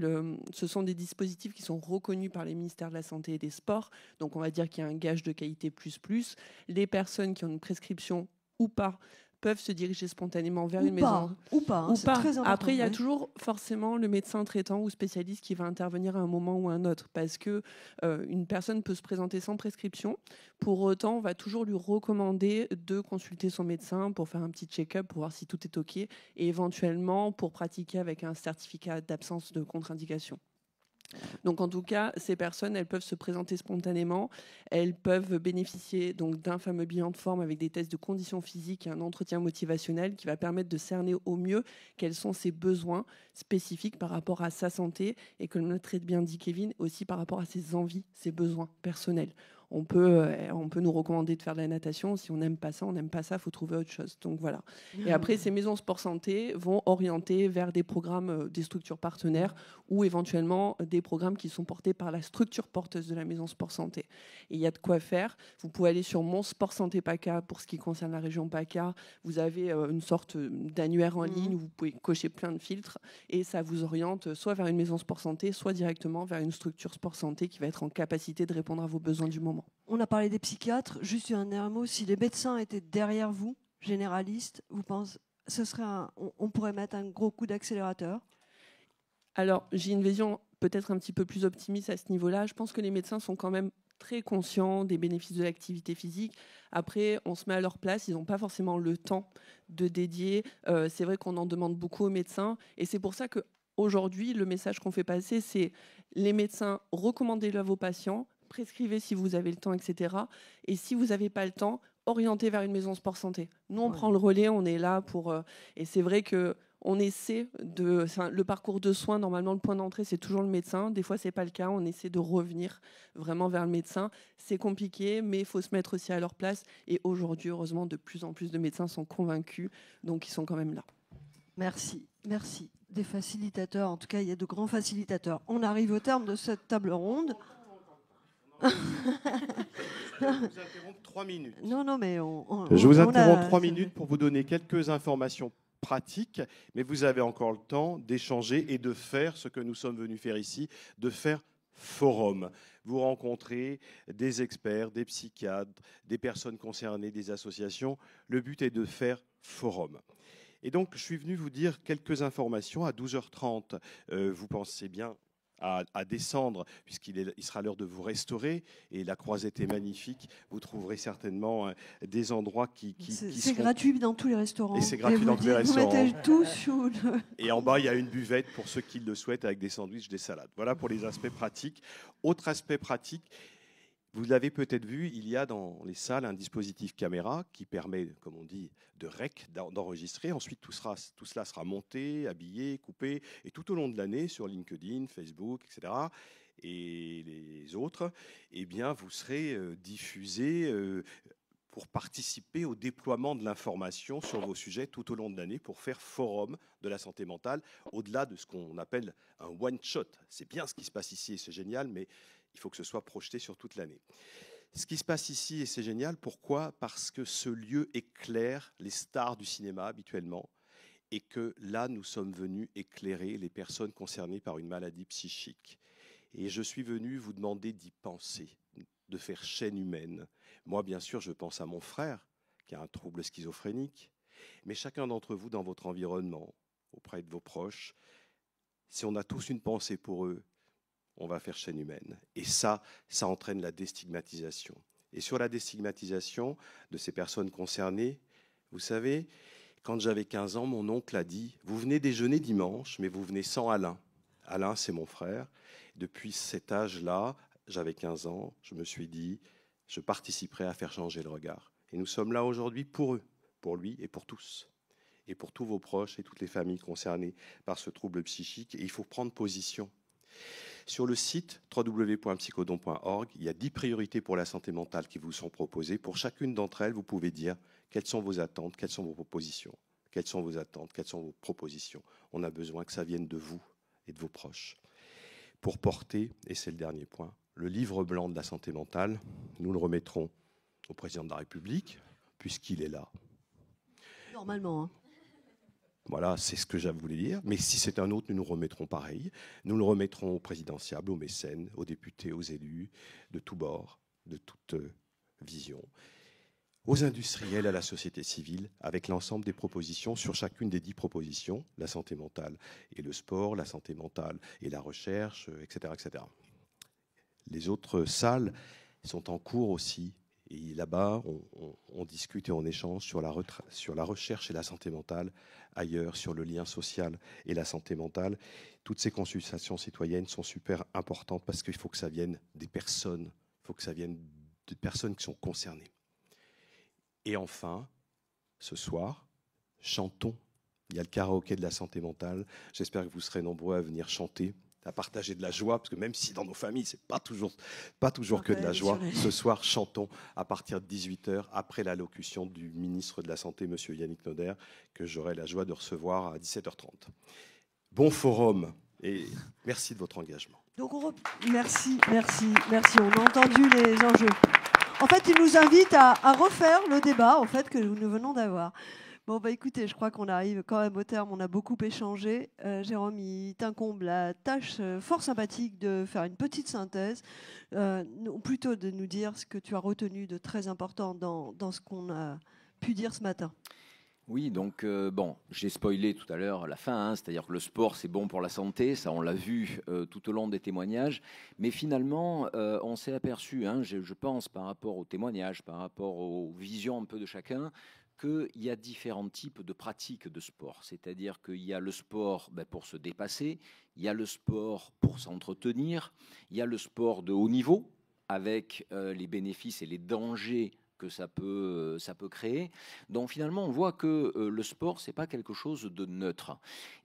Speaker 15: ce sont des dispositifs qui sont reconnus par les ministères de la Santé et des Sports. Donc, on va dire qu'il y a un gage de qualité plus. Les personnes qui ont une prescription ou pas peuvent se diriger spontanément vers une maison.
Speaker 1: Ou pas, hein, c'est très important.
Speaker 15: Après, il y a toujours forcément le médecin traitant ou spécialiste qui va intervenir à un moment ou à un autre, parce que une personne peut se présenter sans prescription. Pour autant, on va toujours lui recommander de consulter son médecin pour faire un petit check-up, pour voir si tout est OK, et éventuellement pour pratiquer avec un certificat d'absence de contre-indication. Donc en tout cas, ces personnes, elles peuvent se présenter spontanément, elles peuvent bénéficier donc d'un fameux bilan de forme avec des tests de conditions physiques et un entretien motivationnel qui va permettre de cerner au mieux quels sont ses besoins spécifiques par rapport à sa santé et, comme l'a très bien dit Kevin, aussi par rapport à ses envies, ses besoins personnels. On peut nous recommander de faire de la natation. Si on n'aime pas ça, il faut trouver autre chose. Donc voilà. Et après, ces maisons sport santé vont orienter vers des programmes des structures partenaires ou éventuellement des programmes qui sont portés par la structure porteuse de la maison sport santé. Et il y a de quoi faire. Vous pouvez aller sur Mon Sport Santé PACA pour ce qui concerne la région PACA. Vous avez une sorte d'annuaire en ligne où vous pouvez cocher plein de filtres et ça vous oriente soit vers une maison sport santé, soit directement vers une structure sport santé qui va être en capacité de répondre à vos besoins du moment.
Speaker 1: On a parlé des psychiatres. Juste un dernier mot. Si les médecins étaient derrière vous, généralistes, vous pensez, on pourrait mettre un gros coup d'accélérateur?
Speaker 15: Alors, j'ai une vision peut-être un petit peu plus optimiste à ce niveau-là. Je pense que les médecins sont quand même très conscients des bénéfices de l'activité physique. Après, on se met à leur place. Ils n'ont pas forcément le temps de dédier. C'est vrai qu'on en demande beaucoup aux médecins. Et c'est pour ça qu'aujourd'hui, le message qu'on fait passer, c'est les médecins, recommandez-le à vos patients, prescrivez si vous avez le temps, etc. Et si vous n'avez pas le temps, orientez vers une maison sport santé. Nous, on prend le relais, on est là pour... et c'est vrai qu'on essaie de... le parcours de soins, normalement, le point d'entrée, c'est toujours le médecin. Des fois, ce n'est pas le cas. On essaie de revenir vraiment vers le médecin. C'est compliqué, mais il faut se mettre aussi à leur place. Et aujourd'hui, heureusement, de plus en plus de médecins sont convaincus, donc ils sont quand même là.
Speaker 1: Merci, merci. Des facilitateurs, en tout cas, il y a de grands facilitateurs. On arrive au terme de cette table ronde.
Speaker 12: Je vous interromps 3 minutes.
Speaker 1: Non, mais
Speaker 12: je vous interromps 3 minutes pour vous donner quelques informations pratiques, mais vous avez encore le temps d'échanger et de faire ce que nous sommes venus faire ici, de faire forum. Vous rencontrez des experts, des psychiatres, des personnes concernées, des associations. Le but est de faire forum. Et donc, je suis venu vous dire quelques informations. À 12h30, vous pensez bien à descendre, puisqu'il sera l'heure de vous restaurer. Et la Croisette est magnifique. Vous trouverez certainement des endroits qui
Speaker 1: c'est gratuit dans tous les restaurants.
Speaker 12: Et c'est gratuit dans tous les restaurants.
Speaker 1: Vous mettez tout sous le...
Speaker 12: Et en bas, il y a une buvette pour ceux qui le souhaitent avec des sandwichs, des salades. Voilà pour les aspects pratiques. Autre aspect pratique, vous l'avez peut-être vu, il y a dans les salles un dispositif caméra qui permet, comme on dit, de d'enregistrer. Ensuite, tout cela sera monté, habillé, coupé, et tout au long de l'année, sur LinkedIn, Facebook, etc., et les autres, eh bien, vous serez diffusé pour participer au déploiement de l'information sur vos sujets tout au long de l'année pour faire forum de la santé mentale, au-delà de ce qu'on appelle un one-shot. C'est bien ce qui se passe ici et c'est génial, mais il faut que ce soit projeté sur toute l'année. Ce qui se passe ici, et c'est génial, pourquoi ? Parce que ce lieu éclaire les stars du cinéma habituellement, et que là, nous sommes venus éclairer les personnes concernées par une maladie psychique. Et je suis venu vous demander d'y penser, de faire chaîne humaine. Moi, bien sûr, je pense à mon frère, qui a un trouble schizophrénique, mais chacun d'entre vous, dans votre environnement, auprès de vos proches, si on a tous une pensée pour eux, on va faire chaîne humaine. Et ça entraîne la déstigmatisation. Et sur la déstigmatisation de ces personnes concernées, vous savez, quand j'avais 15 ans, mon oncle a dit « Vous venez déjeuner dimanche, mais vous venez sans Alain. » Alain, c'est mon frère. Depuis cet âge-là, j'avais 15 ans, je me suis dit « Je participerai à faire changer le regard. » Et nous sommes là aujourd'hui pour eux, pour lui et pour tous. Et pour tous vos proches et toutes les familles concernées par ce trouble psychique. Et il faut prendre position. Sur le site www.psychodon.org, il y a 10 priorités pour la santé mentale qui vous sont proposées. Pour chacune d'entre elles, vous pouvez dire quelles sont vos attentes, quelles sont vos propositions. Quelles sont vos attentes, quelles sont vos propositions. On a besoin que ça vienne de vous et de vos proches. Pour porter, et c'est le dernier point, le livre blanc de la santé mentale, nous le remettrons au président de la République, puisqu'il est là.
Speaker 1: Normalement, hein.
Speaker 12: Voilà, c'est ce que je voulais dire. Mais si c'est un autre, nous nous remettrons pareil. Nous le remettrons aux présidentiables, aux mécènes, aux députés, aux élus, de tous bords, de toute vision, aux industriels, à la société civile, avec l'ensemble des propositions sur chacune des 10 propositions, la santé mentale et le sport, la santé mentale et la recherche, etc., etc. Les autres salles sont en cours aussi. Et là-bas, on discute et on échange sur la recherche et la santé mentale, ailleurs, sur le lien social et la santé mentale. Toutes ces consultations citoyennes sont super importantes parce qu'il faut que ça vienne des personnes, il faut que ça vienne des personnes qui sont concernées. Et enfin, ce soir, chantons. Il y a le karaoké de la santé mentale. J'espère que vous serez nombreux à venir chanter, à partager de la joie, parce que même si dans nos familles, c'est pas toujours que de la joie, ce soir, chantons à partir de 18h, après l'allocution du ministre de la Santé, M. Yannick Noder, que j'aurai la joie de recevoir à 17h30. Bon forum, et merci de votre engagement.
Speaker 1: Donc merci. On a entendu les enjeux. En fait, il nous invite à refaire le débat en fait, que nous venons d'avoir. Bon, bah écoutez, je crois qu'on arrive quand même au terme. On a beaucoup échangé. Jérôme, il t'incombe la tâche fort sympathique de faire une petite synthèse, ou plutôt de nous dire ce que tu as retenu de très important dans ce qu'on a pu dire ce matin.
Speaker 7: Oui, donc bon, j'ai spoilé tout à l'heure la fin, c'est-à-dire que le sport c'est bon pour la santé, ça on l'a vu tout au long des témoignages, mais finalement on s'est aperçu, je pense par rapport aux témoignages, par rapport aux visions un peu de chacun, qu'il y a différents types de pratiques de sport. C'est-à-dire qu'il y a le sport pour se dépasser, il y a le sport pour s'entretenir, il y a le sport de haut niveau, avec les bénéfices et les dangers que ça peut créer. Donc finalement, on voit que le sport, c'est pas quelque chose de neutre.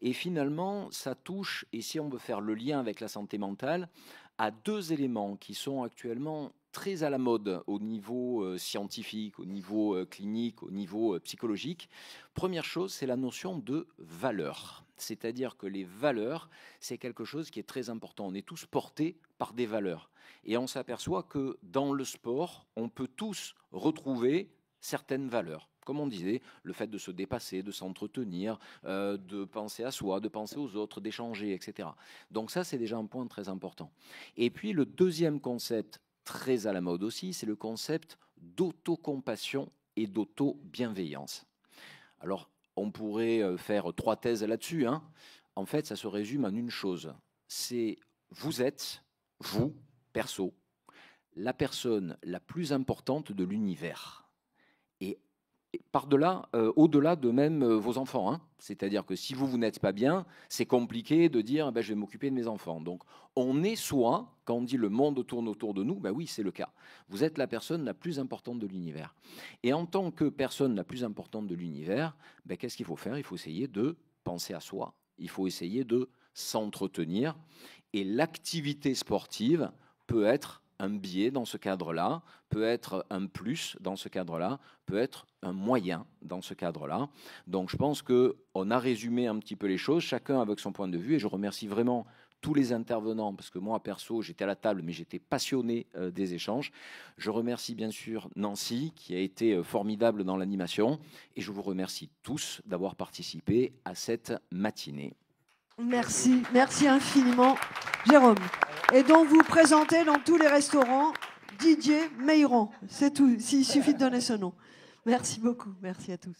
Speaker 7: Et finalement, ça touche, et si on veut faire le lien avec la santé mentale, à deux éléments qui sont actuellement très à la mode au niveau scientifique, au niveau clinique, au niveau psychologique. Première chose, c'est la notion de valeur. C'est-à-dire que les valeurs, c'est quelque chose qui est très important. On est tous portés par des valeurs. Et on s'aperçoit que dans le sport, on peut tous retrouver certaines valeurs. Comme on disait, le fait de se dépasser, de s'entretenir, de penser à soi, de penser aux autres, d'échanger, etc. Donc ça, c'est déjà un point très important. Et puis le deuxième concept, très à la mode aussi, c'est le concept d'autocompassion et d'auto-bienveillance. Alors, on pourrait faire 3 thèses là-dessus. En fait, ça se résume en une chose. C'est vous êtes, vous, perso, la personne la plus importante de l'univers. Et par-delà, au-delà de même vos enfants. C'est-à-dire que si vous n'êtes pas bien, c'est compliqué de dire je vais m'occuper de mes enfants. Donc on est soi, quand on dit le monde tourne autour de nous, oui, c'est le cas. Vous êtes la personne la plus importante de l'univers. Et en tant que personne la plus importante de l'univers, qu'est-ce qu'il faut faire? Il faut essayer de penser à soi, il faut essayer de s'entretenir. Et l'activité sportive peut être un biais dans ce cadre-là, peut être un plus dans ce cadre-là, peut être un moyen dans ce cadre-là. Donc je pense qu'on a résumé un petit peu les choses, chacun avec son point de vue, et je remercie vraiment tous les intervenants, parce que moi, perso, j'étais à la table, mais j'étais passionné des échanges. Je remercie bien sûr Nancy, qui a été formidable dans l'animation, et je vous remercie tous d'avoir participé à cette matinée.
Speaker 1: Merci infiniment, Jérôme. Et donc, vous présentez dans tous les restaurants Didier Meyran. C'est tout, il suffit de donner ce nom. Merci beaucoup, merci à tous.